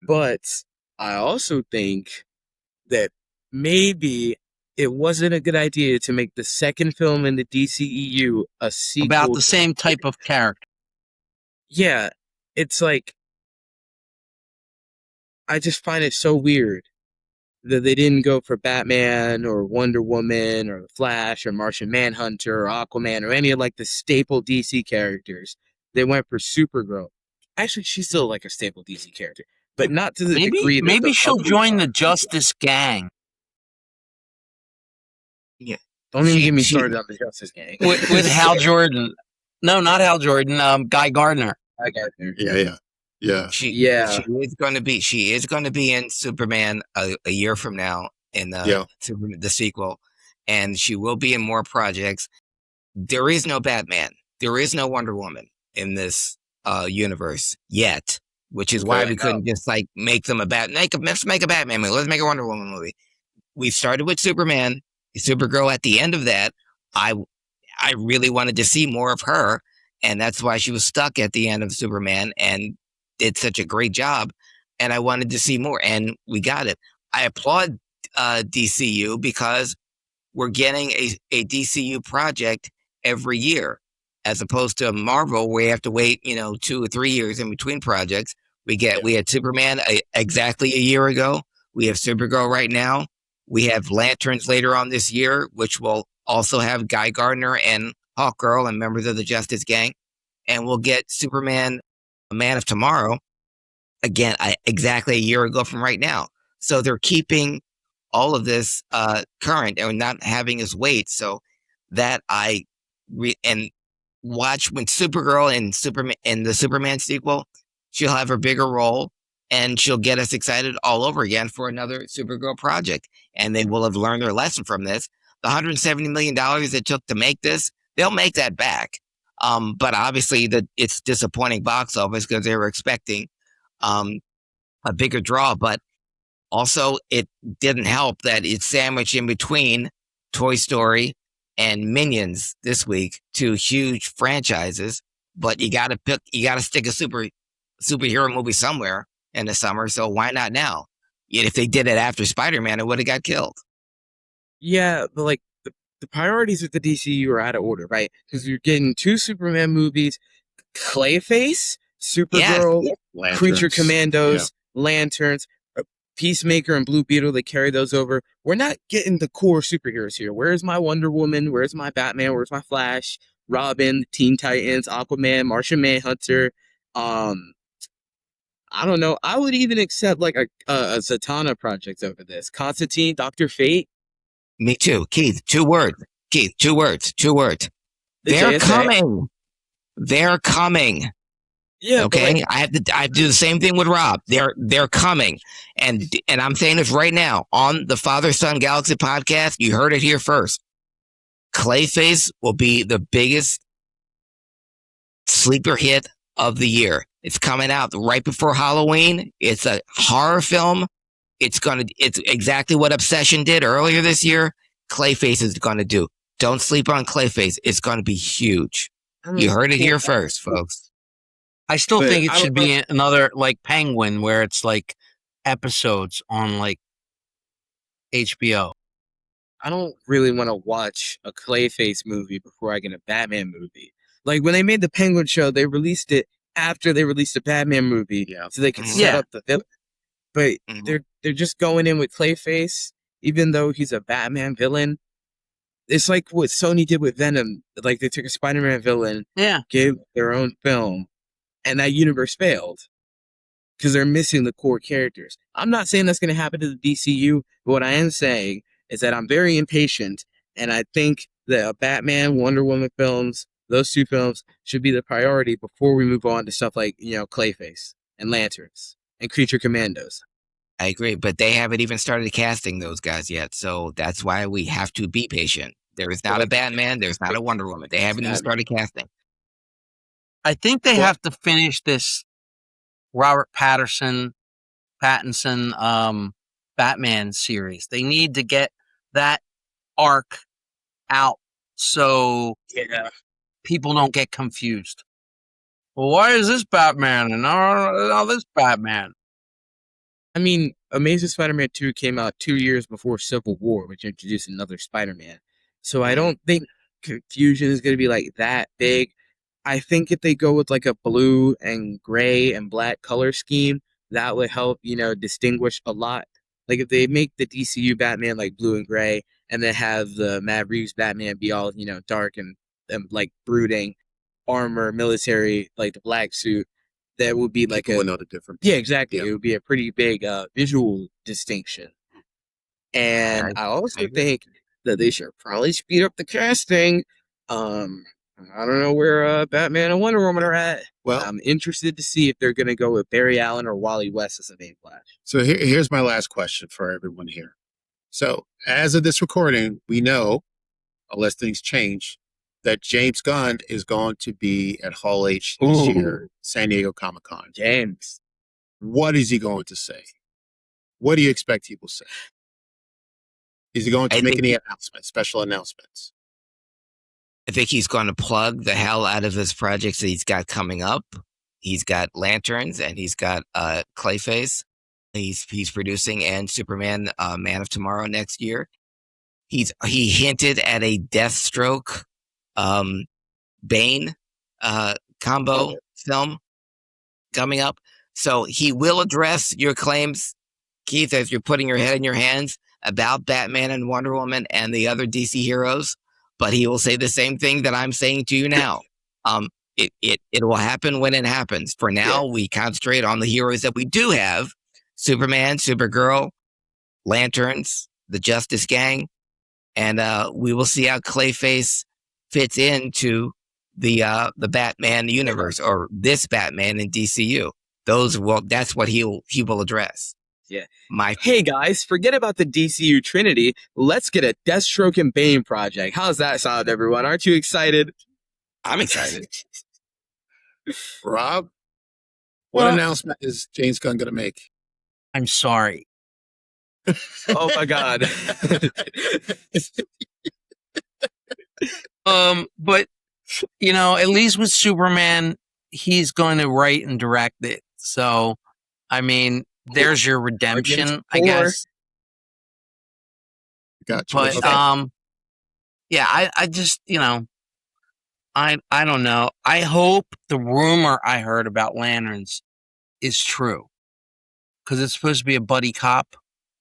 [SPEAKER 4] But I also think that maybe it wasn't a good idea to make the second film in the DCEU a sequel
[SPEAKER 3] About the same type of character.
[SPEAKER 4] Yeah, it's like I just find it so weird that they didn't go for Batman or Wonder Woman or the Flash or Martian Manhunter or Aquaman or any of like the staple DC characters. They went for Supergirl. Actually, she's still like a staple DC character, but not to the degree that
[SPEAKER 3] Maybe
[SPEAKER 4] the
[SPEAKER 3] she'll
[SPEAKER 4] others
[SPEAKER 3] join
[SPEAKER 4] are.
[SPEAKER 3] the Justice Gang
[SPEAKER 4] Don't even
[SPEAKER 2] She-
[SPEAKER 4] get me
[SPEAKER 2] she-
[SPEAKER 4] started on the Justice Gang.
[SPEAKER 3] with Hal Jordan. No, not Hal Jordan. Guy Gardner.
[SPEAKER 4] I got there.
[SPEAKER 1] Yeah.
[SPEAKER 2] She is going to be in Superman a year from now in the sequel, and she will be in more projects. There is no Batman. There is no Wonder Woman in this universe yet, which is why we couldn't just like make them let's make a Batman movie. Let's make a Wonder Woman movie. We started with Superman, Supergirl. At the end of that, I really wanted to see more of her, and that's why she was stuck at the end of Superman and did such a great job. And I wanted to see more, and we got it. I applaud DCU because we're getting a DCU project every year, as opposed to Marvel, where you have to wait, 2 or 3 years in between projects. We had Superman exactly a year ago. We have Supergirl right now. We have Lanterns later on this year, which will also have Guy Gardner and Hawkgirl and members of the Justice Gang. And we'll get Superman, Man of Tomorrow, again, exactly a year ago from right now. So they're keeping all of this current and not having us wait. So that and watch when Supergirl and Superman in the Superman sequel, she'll have a bigger role and she'll get us excited all over again for another Supergirl project. And they will have learned their lesson from this. The $170 million it took to make this, they'll make that back. But obviously it's disappointing box office because they were expecting a bigger draw. But also it didn't help that it's sandwiched in between Toy Story and Minions this week, 2 huge franchises. But you gotta stick a superhero movie somewhere in the summer. So why not now? If they did it after Spider-Man, it would have got killed.
[SPEAKER 4] Yeah, but like the priorities with the DCU are out of order, right? Because you're getting 2 Superman movies, Clayface, Supergirl,
[SPEAKER 1] Lanterns.
[SPEAKER 4] Creature Commandos, Lanterns, Peacemaker, and Blue Beetle. They carry those over. We're not getting the core superheroes here. Where's my Wonder Woman? Where's my Batman? Where's my Flash? Robin, Teen Titans, Aquaman, Martian Manhunter. I don't know. I would even accept like a Zatanna project over this. Constantine, Dr. Fate.
[SPEAKER 2] Me too. Keith, 2 words. Keith, 2 words. 2 words. They're
[SPEAKER 4] JSA.
[SPEAKER 2] coming. They're coming.
[SPEAKER 4] Yeah.
[SPEAKER 2] Okay.
[SPEAKER 4] But like,
[SPEAKER 2] I have to do the same thing with Rob. They're coming. And I'm saying this right now on the Father Son Galaxy podcast. You heard it here first. Clayface will be the biggest sleeper hit of the year. It's coming out right before Halloween. It's a horror film. It's exactly what Obsession did earlier this year. Clayface is going to do. Don't sleep on Clayface. It's going to be huge. You heard it here first, folks.
[SPEAKER 3] I still
[SPEAKER 1] But
[SPEAKER 3] think it
[SPEAKER 1] I
[SPEAKER 3] should
[SPEAKER 1] don't-
[SPEAKER 3] be another like Penguin, where it's like episodes on like 5 or 6 episodes.
[SPEAKER 1] But I don't think it's gonna be.
[SPEAKER 3] Like, I don't think it's gonna be another like Penguin, where it's like episodes on like 5 or 6 episodes.
[SPEAKER 2] Me too.
[SPEAKER 3] HBO.
[SPEAKER 4] I don't really want to watch a Clayface movie before I get a Batman movie. Like when they made the Penguin show, they released it after they released a Batman movie, so they could set
[SPEAKER 3] Yeah.
[SPEAKER 4] up the villain. But
[SPEAKER 2] Mhm.
[SPEAKER 4] they're just going in with Clayface, even though he's a Batman villain. It's like what Sony did with Venom. Like they took a Spider-Man villain,
[SPEAKER 3] Yeah.
[SPEAKER 4] gave their own film, and that universe failed because they're missing the core characters. I'm not saying that's going to happen to the DCU, but what I am saying is that I'm very impatient, and I think that Batman, Wonder Woman films, those two films should be the priority before we move on to stuff like, Clayface and Lanterns and Creature Commandos.
[SPEAKER 2] I agree, but they haven't even started casting those guys yet, so that's why we have to be patient. There is not a Batman, there's not a Wonder Woman. They haven't even started casting.
[SPEAKER 3] I think they have to finish this Robert Pattinson Batman series. They need to get that arc out so people don't get confused. Well, why is this Batman and not this Batman?
[SPEAKER 4] I mean, Amazing Spider-Man 2 came out 2 years before Civil War, which introduced another Spider-Man. So I don't think confusion is going to be like that big. I think if they go with like a blue and gray and black color scheme, that would help, distinguish a lot. Like if they make the DCU Batman like blue and gray and then have the Matt Reeves Batman be all, dark and like brooding armor, military, like the black suit, that would be like
[SPEAKER 1] People would know the difference.
[SPEAKER 4] Yeah, exactly.
[SPEAKER 1] Yeah.
[SPEAKER 4] It would be a pretty big visual distinction. And I also think that they should probably speed up the casting. I don't know where Batman and Wonder Woman are at.
[SPEAKER 1] Well,
[SPEAKER 4] I'm interested to see if they're going to go with Barry Allen or Wally West as the main Flash.
[SPEAKER 1] so here's my last question for everyone here. So as of this recording, we know, unless things change, that James Gunn is going to be at Hall H this year, San Diego Comic-Con.
[SPEAKER 4] James.
[SPEAKER 1] What is he going to say? What do you expect he will say? Is he going to make any announcements, special announcements?
[SPEAKER 2] I think he's going to plug the hell out of his projects that he's got coming up. He's got Lanterns and he's got Clayface. He's producing and Superman, Man of Tomorrow next year. He hinted at a Deathstroke, Bane combo film coming up. So he will address your claims, Keith, as you're putting your head in your hands about Batman and Wonder Woman and the other DC heroes. But he will say the same thing that I'm saying to you now. It will happen when it happens. For now, we concentrate on the heroes that we do have: Superman, Supergirl, Lanterns, the Justice Gang, and we will see how Clayface fits into the Batman universe, or this Batman in DCU. That's what he will address.
[SPEAKER 4] Yeah. Hey guys, forget about the DCU Trinity. Let's get a Deathstroke and Bane project. How's that sound, everyone? Aren't you excited?
[SPEAKER 2] I'm excited.
[SPEAKER 1] Rob, what announcement is James Gunn going to make?
[SPEAKER 3] I'm sorry.
[SPEAKER 4] Oh my God.
[SPEAKER 3] But at least with Superman, he's going to write and direct it. So, I mean, there's your redemption, I guess.
[SPEAKER 1] Gotcha.
[SPEAKER 3] But I just I don't know. I hope the rumor I heard about Lanterns is true, because it's supposed to be a buddy cop.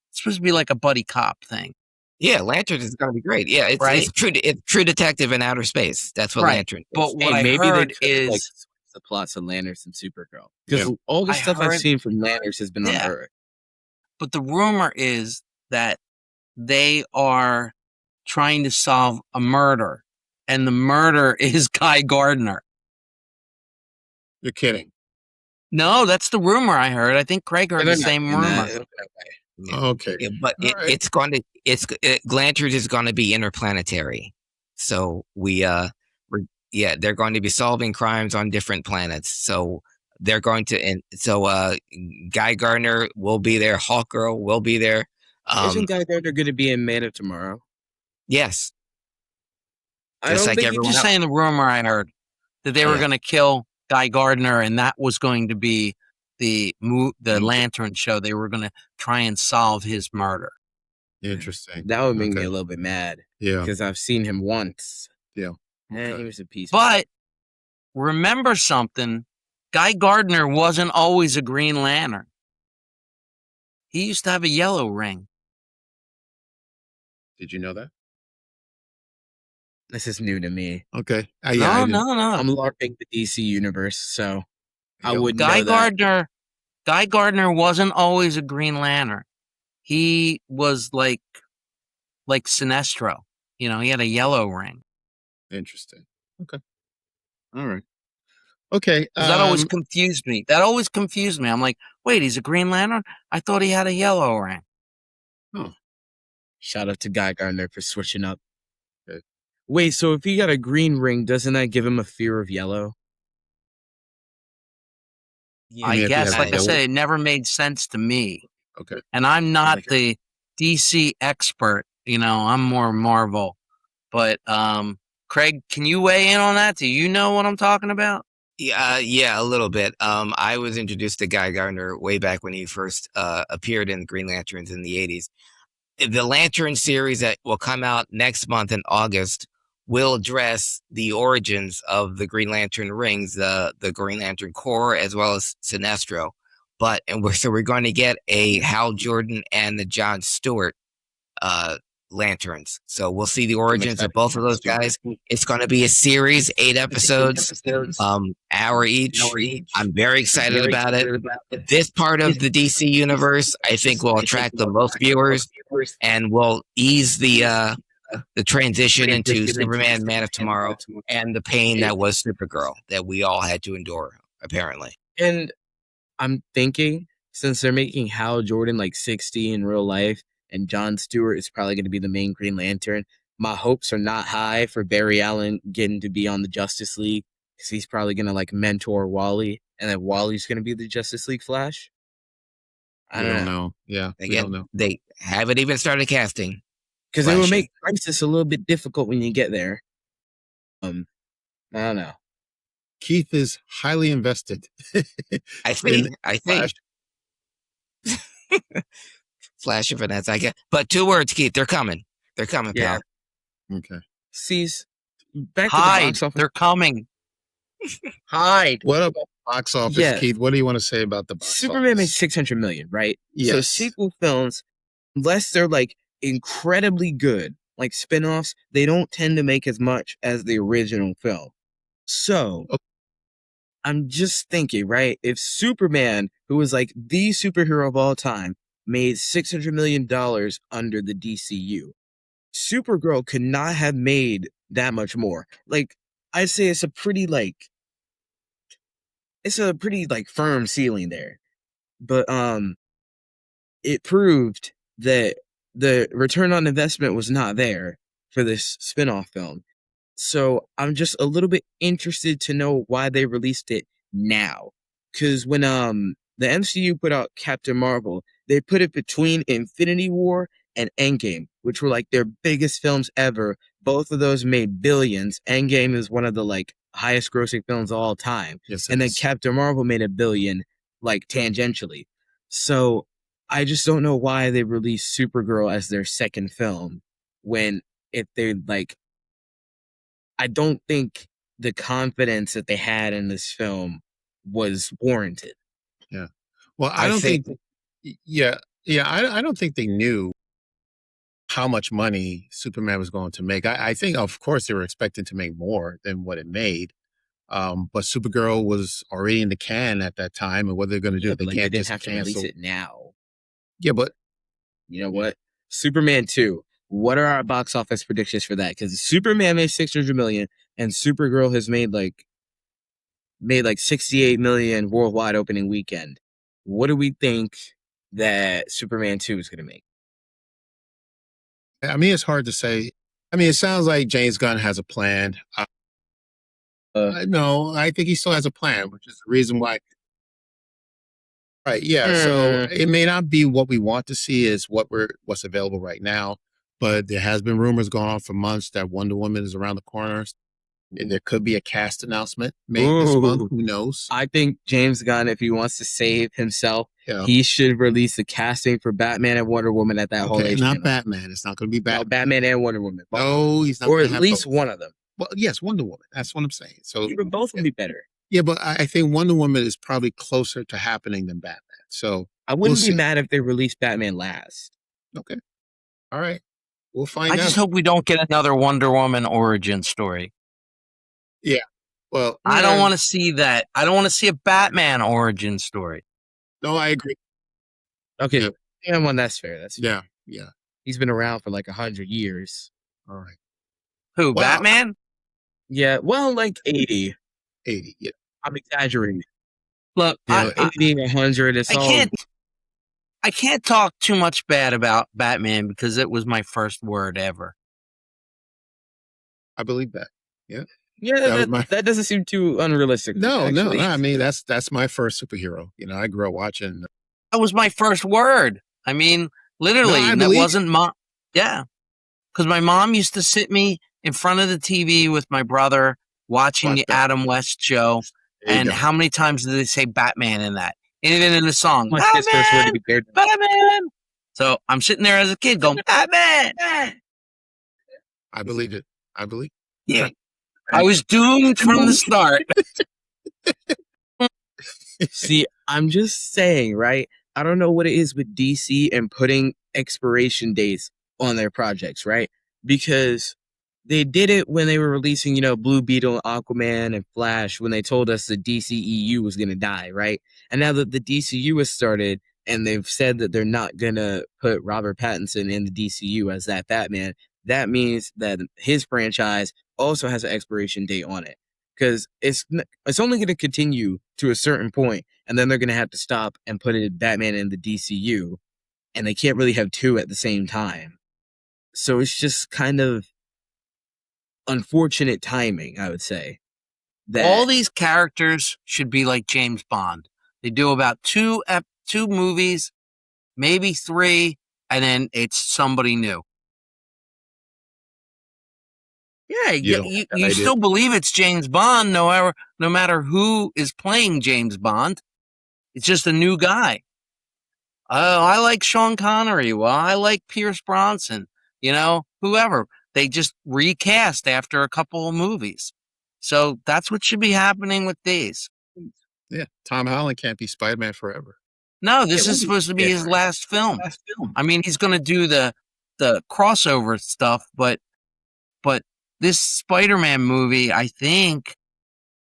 [SPEAKER 3] It's supposed to be like a buddy cop thing.
[SPEAKER 2] Yeah, Lanterns is going to be great. Yeah, it's true detective in outer space. That's what Lanterns is.
[SPEAKER 3] But what I heard is
[SPEAKER 4] the plots of Lanterns and Supergirl, because all the stuff I've seen from Lanterns has been on Earth.
[SPEAKER 3] But the rumor is that they are trying to solve a murder, and the murder is Guy Gardner.
[SPEAKER 1] You're kidding.
[SPEAKER 3] No, that's the rumor I heard. I think Craig heard the same rumor.
[SPEAKER 1] Okay.
[SPEAKER 2] Yeah, but Lanterns is going to be interplanetary. So they're going to be solving crimes on different planets. So they're going to, Guy Gardner will be there. Hawkgirl will be there.
[SPEAKER 4] Isn't Guy Gardner going to be in Man of Tomorrow?
[SPEAKER 2] Yes.
[SPEAKER 3] I'm just saying the rumor I heard that they were going to kill Guy Gardner, and that was going to be the Lantern show. They were going to try and solve his murder.
[SPEAKER 1] Interesting.
[SPEAKER 4] That would make me
[SPEAKER 1] Okay.
[SPEAKER 4] a little bit mad
[SPEAKER 1] Yeah.
[SPEAKER 4] because I've seen him once.
[SPEAKER 1] Yeah.
[SPEAKER 4] And
[SPEAKER 1] Okay.
[SPEAKER 4] he was a piece.
[SPEAKER 3] But remember something, Guy Gardner wasn't always a Green Lantern. He used to have a yellow ring.
[SPEAKER 1] Did you know that?
[SPEAKER 4] This is new to me.
[SPEAKER 1] Okay. Yeah, I
[SPEAKER 3] No.
[SPEAKER 4] I'm LARPing the DC universe, so I
[SPEAKER 1] Yeah.
[SPEAKER 4] wouldn't
[SPEAKER 3] Guy
[SPEAKER 4] know that.
[SPEAKER 3] Guy Gardner wasn't always a Green Lantern. He was like Sinestro. You know, he had a yellow ring.
[SPEAKER 1] Interesting. Okay. All right. Okay.
[SPEAKER 3] 'Cause that always confused me. I'm like, wait, he's a Green Lantern? I thought he had a yellow ring.
[SPEAKER 4] Shout out to Guy Gardner for switching up.
[SPEAKER 1] Okay.
[SPEAKER 4] Wait, so if he got a green ring, doesn't that give him a fear of yellow?
[SPEAKER 2] Yeah,
[SPEAKER 3] I
[SPEAKER 1] mean, if he
[SPEAKER 3] guess,
[SPEAKER 1] has
[SPEAKER 3] like I
[SPEAKER 1] yellow-
[SPEAKER 3] said, it never made sense to me.
[SPEAKER 1] Okay.
[SPEAKER 3] And I'm not
[SPEAKER 4] Like-
[SPEAKER 3] the DC expert. You know, I'm more Marvel. But Craig, can you weigh in on that? Do you know what I'm talking about?
[SPEAKER 2] yeah, a little bit. I was introduced to Guy Gardner way back when he first appeared in Green Lanterns in the 80s. The Lantern series that will come out next month in August will address the origins of the Green Lantern rings, the Green Lantern Corps, as well as Sinestro. So we're going to get a Hal Jordan and the John Stewart lanterns. So we'll see the origins of both of those guys. It's going to be a series, 8 episodes, hour each. I'm very excited about it. This part of the DC universe, I think, will attract the most viewers and will ease the transition into Superman, Man of Tomorrow, and the pain that was Supergirl that we all had to endure, apparently.
[SPEAKER 4] And I'm thinking, since they're making Hal Jordan like 60 in real life, and John Stewart is probably going to be the main Green Lantern, my hopes are not high for Barry Allen getting to be on the Justice League, because he's probably going to like mentor Wally, and then Wally's going to be the Justice League Flash. I don't know.
[SPEAKER 1] Yeah. We
[SPEAKER 2] Again,
[SPEAKER 1] don't know.
[SPEAKER 2] they haven't even started casting.
[SPEAKER 4] Because it would
[SPEAKER 2] Flash
[SPEAKER 4] make Crisis a little bit difficult when you get there. I don't know.
[SPEAKER 1] Keith is highly invested.
[SPEAKER 2] I think
[SPEAKER 1] Flash.
[SPEAKER 2] Flash of finesse, I guess. But 2 words, Keith. They're coming. They're coming,
[SPEAKER 4] Yeah.
[SPEAKER 2] pal.
[SPEAKER 1] Okay.
[SPEAKER 4] Sees back to the
[SPEAKER 3] Hide.
[SPEAKER 4] box office.
[SPEAKER 3] They're coming. Hide.
[SPEAKER 1] What about box office,
[SPEAKER 4] Yeah.
[SPEAKER 1] Keith? What do you want to say about the box
[SPEAKER 4] Superman
[SPEAKER 1] office?
[SPEAKER 4] made 600 million, right? So
[SPEAKER 1] Yes.
[SPEAKER 4] sequel films, unless they're like incredibly good, like spin-offs, they don't tend to make as much as the original film. So
[SPEAKER 1] Okay.
[SPEAKER 4] I'm just thinking, right? If Superman, who was like the superhero of all time, made $600 million under the DCU, Supergirl could not have made that much more. Like, I'd say it's a pretty firm ceiling there. But it proved that the return on investment was not there for this spin-off film. So I'm just a little bit interested to know why they released it now. Because when the MCU put out Captain Marvel, they put it between Infinity War and Endgame, which were like their biggest films ever. Both of those made billions. Endgame is one of the like highest grossing films of all time.
[SPEAKER 1] Yes,
[SPEAKER 4] And
[SPEAKER 1] it
[SPEAKER 4] then
[SPEAKER 1] is.
[SPEAKER 4] Captain Marvel made $1 billion, like tangentially. So I just don't know why they released Supergirl as their second film when if they like, I don't think the confidence that they had in this film was warranted.
[SPEAKER 1] Well, I don't think. Yeah. I don't think they knew how much money Superman was going to make. I think, of course, they were expecting to make more than what it made. But Supergirl was already in the can at that time, and what they're going to do,
[SPEAKER 4] Yeah,
[SPEAKER 1] they
[SPEAKER 4] but, like,
[SPEAKER 1] can't
[SPEAKER 4] they didn't
[SPEAKER 1] just
[SPEAKER 4] have to
[SPEAKER 1] cancel.
[SPEAKER 4] release it now.
[SPEAKER 1] Yeah, but
[SPEAKER 4] You know what? Superman 2. What are our box office predictions for that? Because Superman made 600 million and Supergirl has made like 68 million worldwide opening weekend. What do we think that Superman 2 is going to make?
[SPEAKER 1] I mean, it's hard to say. I mean, it sounds like James Gunn has a plan. No, I think he still has a plan, which is the reason why. Right. Yeah. So it may not be what we want to see is what's available right now, but there has been rumors going on for months that Wonder Woman is around the corner. There could be a cast announcement made this month. Who knows?
[SPEAKER 4] I think James Gunn, if he wants to save himself, he should release the casting for Batman and Wonder Woman at that whole age.
[SPEAKER 1] Not Batman. It's not going to be Batman.
[SPEAKER 4] No, Batman and Wonder Woman.
[SPEAKER 1] No, he's not.
[SPEAKER 4] Or at least one of them.
[SPEAKER 1] Well, yes, Wonder Woman. That's what I'm saying. So
[SPEAKER 4] both would be better.
[SPEAKER 1] Yeah, but I think Wonder Woman is probably closer to happening than Batman. So
[SPEAKER 4] I wouldn't be mad if they released Batman last.
[SPEAKER 1] Okay. All right. We'll find out.
[SPEAKER 3] I just hope we don't get another Wonder Woman origin story.
[SPEAKER 1] Yeah. Well,
[SPEAKER 3] I don't want to see that. I don't want to see a Batman origin story.
[SPEAKER 1] No, I agree.
[SPEAKER 4] Okay. Yeah, well, that's fair. That's fair.
[SPEAKER 1] Yeah.
[SPEAKER 4] He's been around for like 100 years.
[SPEAKER 1] All right.
[SPEAKER 3] Who, Batman?
[SPEAKER 4] Yeah, well, like 80.
[SPEAKER 1] 80, yeah.
[SPEAKER 4] I'm exaggerating.
[SPEAKER 3] Look,
[SPEAKER 4] 80, 100, it's
[SPEAKER 3] I can't talk too much bad about Batman because it was my first word ever.
[SPEAKER 1] I believe that. Yeah.
[SPEAKER 4] Yeah, that doesn't seem too unrealistic.
[SPEAKER 1] No. I mean, that's my first superhero. You know, I grew up watching.
[SPEAKER 3] That was my first word. I mean, literally, that wasn't mom. Yeah, because my mom used to sit me in front of the TV with my brother watching the Adam West show. And how many times did they say Batman in that? Even in the song, Batman. So I'm sitting there as a kid going, Batman.
[SPEAKER 1] I believe it.
[SPEAKER 3] Yeah. I was doomed from the start.
[SPEAKER 4] See, I'm just saying, right? I don't know what it is with DC and putting expiration dates on their projects, right? Because they did it when they were releasing, Blue Beetle, Aquaman, and Flash, when they told us the DCEU was going to die, right? And now that the DCU has started and they've said that they're not going to put Robert Pattinson in the DCU as that Batman, that means that his franchise also has an expiration date on it. Because it's only going to continue to a certain point, and then they're going to have to stop and put Batman in the DCU, and they can't really have two at the same time. So it's just kind of unfortunate timing, I would say.
[SPEAKER 3] All these characters should be like James Bond. They do about two movies, maybe 3, and then it's somebody new. Yeah, you still believe it's James Bond, no matter who is playing James Bond. It's just a new guy. I like Sean Connery. Well, I like Pierce Brosnan. Whoever. They just recast after a couple of movies. So that's what should be happening with these.
[SPEAKER 1] Yeah, Tom Holland can't be Spider-Man forever.
[SPEAKER 3] No, this is supposed to be his last film. I mean, he's going to do the crossover stuff, but this Spider-Man movie, I think,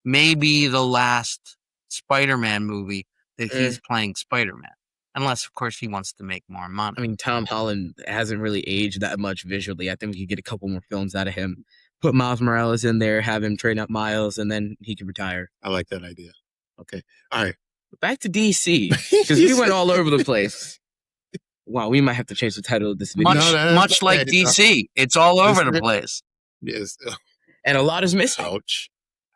[SPEAKER 3] may be the last Spider-Man movie that he's playing Spider-Man. Unless, of course, he wants to make more money.
[SPEAKER 4] I mean, Tom Holland hasn't really aged that much visually. I think we could get a couple more films out of him. Put Miles Morales in there, have him train up Miles, and then he can retire.
[SPEAKER 1] I like that idea. Okay. All right.
[SPEAKER 4] Back to DC, because we went all over the place. Wow, we might have to change the title of this video.
[SPEAKER 3] Much like DC. It's all over the place.
[SPEAKER 1] Yes.
[SPEAKER 4] And a lot is missing.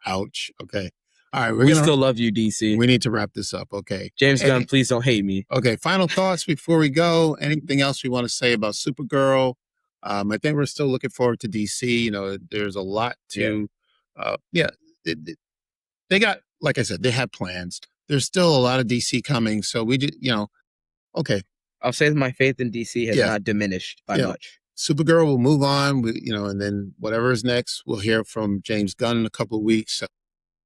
[SPEAKER 1] Ouch. Okay. All right.
[SPEAKER 4] We still love you, DC.
[SPEAKER 1] We need to wrap this up. Okay.
[SPEAKER 4] James Gunn, please don't hate me.
[SPEAKER 1] Okay. Final thoughts before we go. Anything else we want to say about Supergirl? I think we're still looking forward to DC. There's a lot to, they got, like I said, they have plans. There's still a lot of DC coming. So we just, okay.
[SPEAKER 4] I'll say that my faith in DC has not diminished by much.
[SPEAKER 1] Supergirl will move on, and then whatever is next, we'll hear from James Gunn in a couple of weeks. So,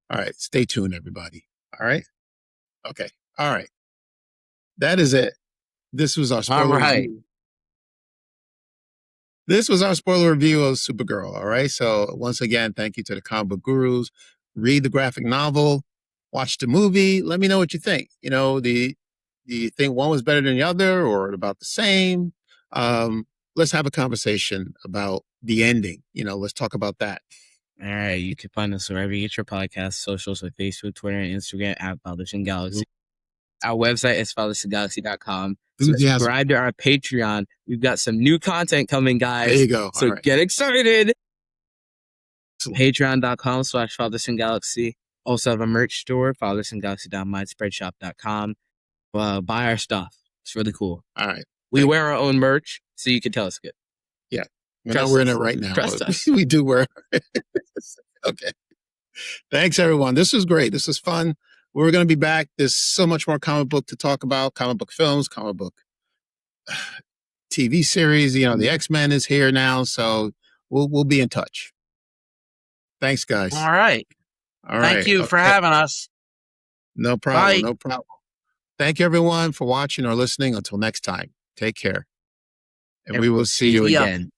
[SPEAKER 1] all right, stay tuned, everybody. All right? Okay. All right. That is it. This was our spoiler review. This was our spoiler review of Supergirl, all right? So once again, thank you to the comic book gurus. Read the graphic novel, watch the movie, let me know what you think. Do you think one was better than the other or about the same? Let's have a conversation about the ending. Let's talk about that.
[SPEAKER 4] All right. You can find us wherever you get your podcast, socials like Facebook, Twitter, and Instagram at Foundation Galaxy. Our website is foundationgalaxy.com. Subscribe to our Patreon. We've got some new content coming, guys.
[SPEAKER 1] There you go.
[SPEAKER 4] So get excited. Patreon.com/FoundationGalaxy. Also have a merch store, foundationgalaxy.myspreadshop.com. Buy our stuff. It's really cool.
[SPEAKER 1] All right.
[SPEAKER 4] We wear our own merch, so you can tell it's good.
[SPEAKER 1] Yeah. We're not wearing it right now.
[SPEAKER 4] Trust us.
[SPEAKER 1] We do wear it. Okay. Thanks, everyone. This was great. This was fun. We're going to be back. There's so much more comic book to talk about, comic book films, comic book TV series. You know, the X-Men is here now, so we'll be in touch. Thanks, guys.
[SPEAKER 3] All right.
[SPEAKER 1] All right.
[SPEAKER 3] Thank you for having us.
[SPEAKER 1] No problem.
[SPEAKER 3] Bye.
[SPEAKER 1] No problem. Thank you, everyone, for watching or listening. Until next time, take care. And we will see you
[SPEAKER 3] Yeah.
[SPEAKER 1] again.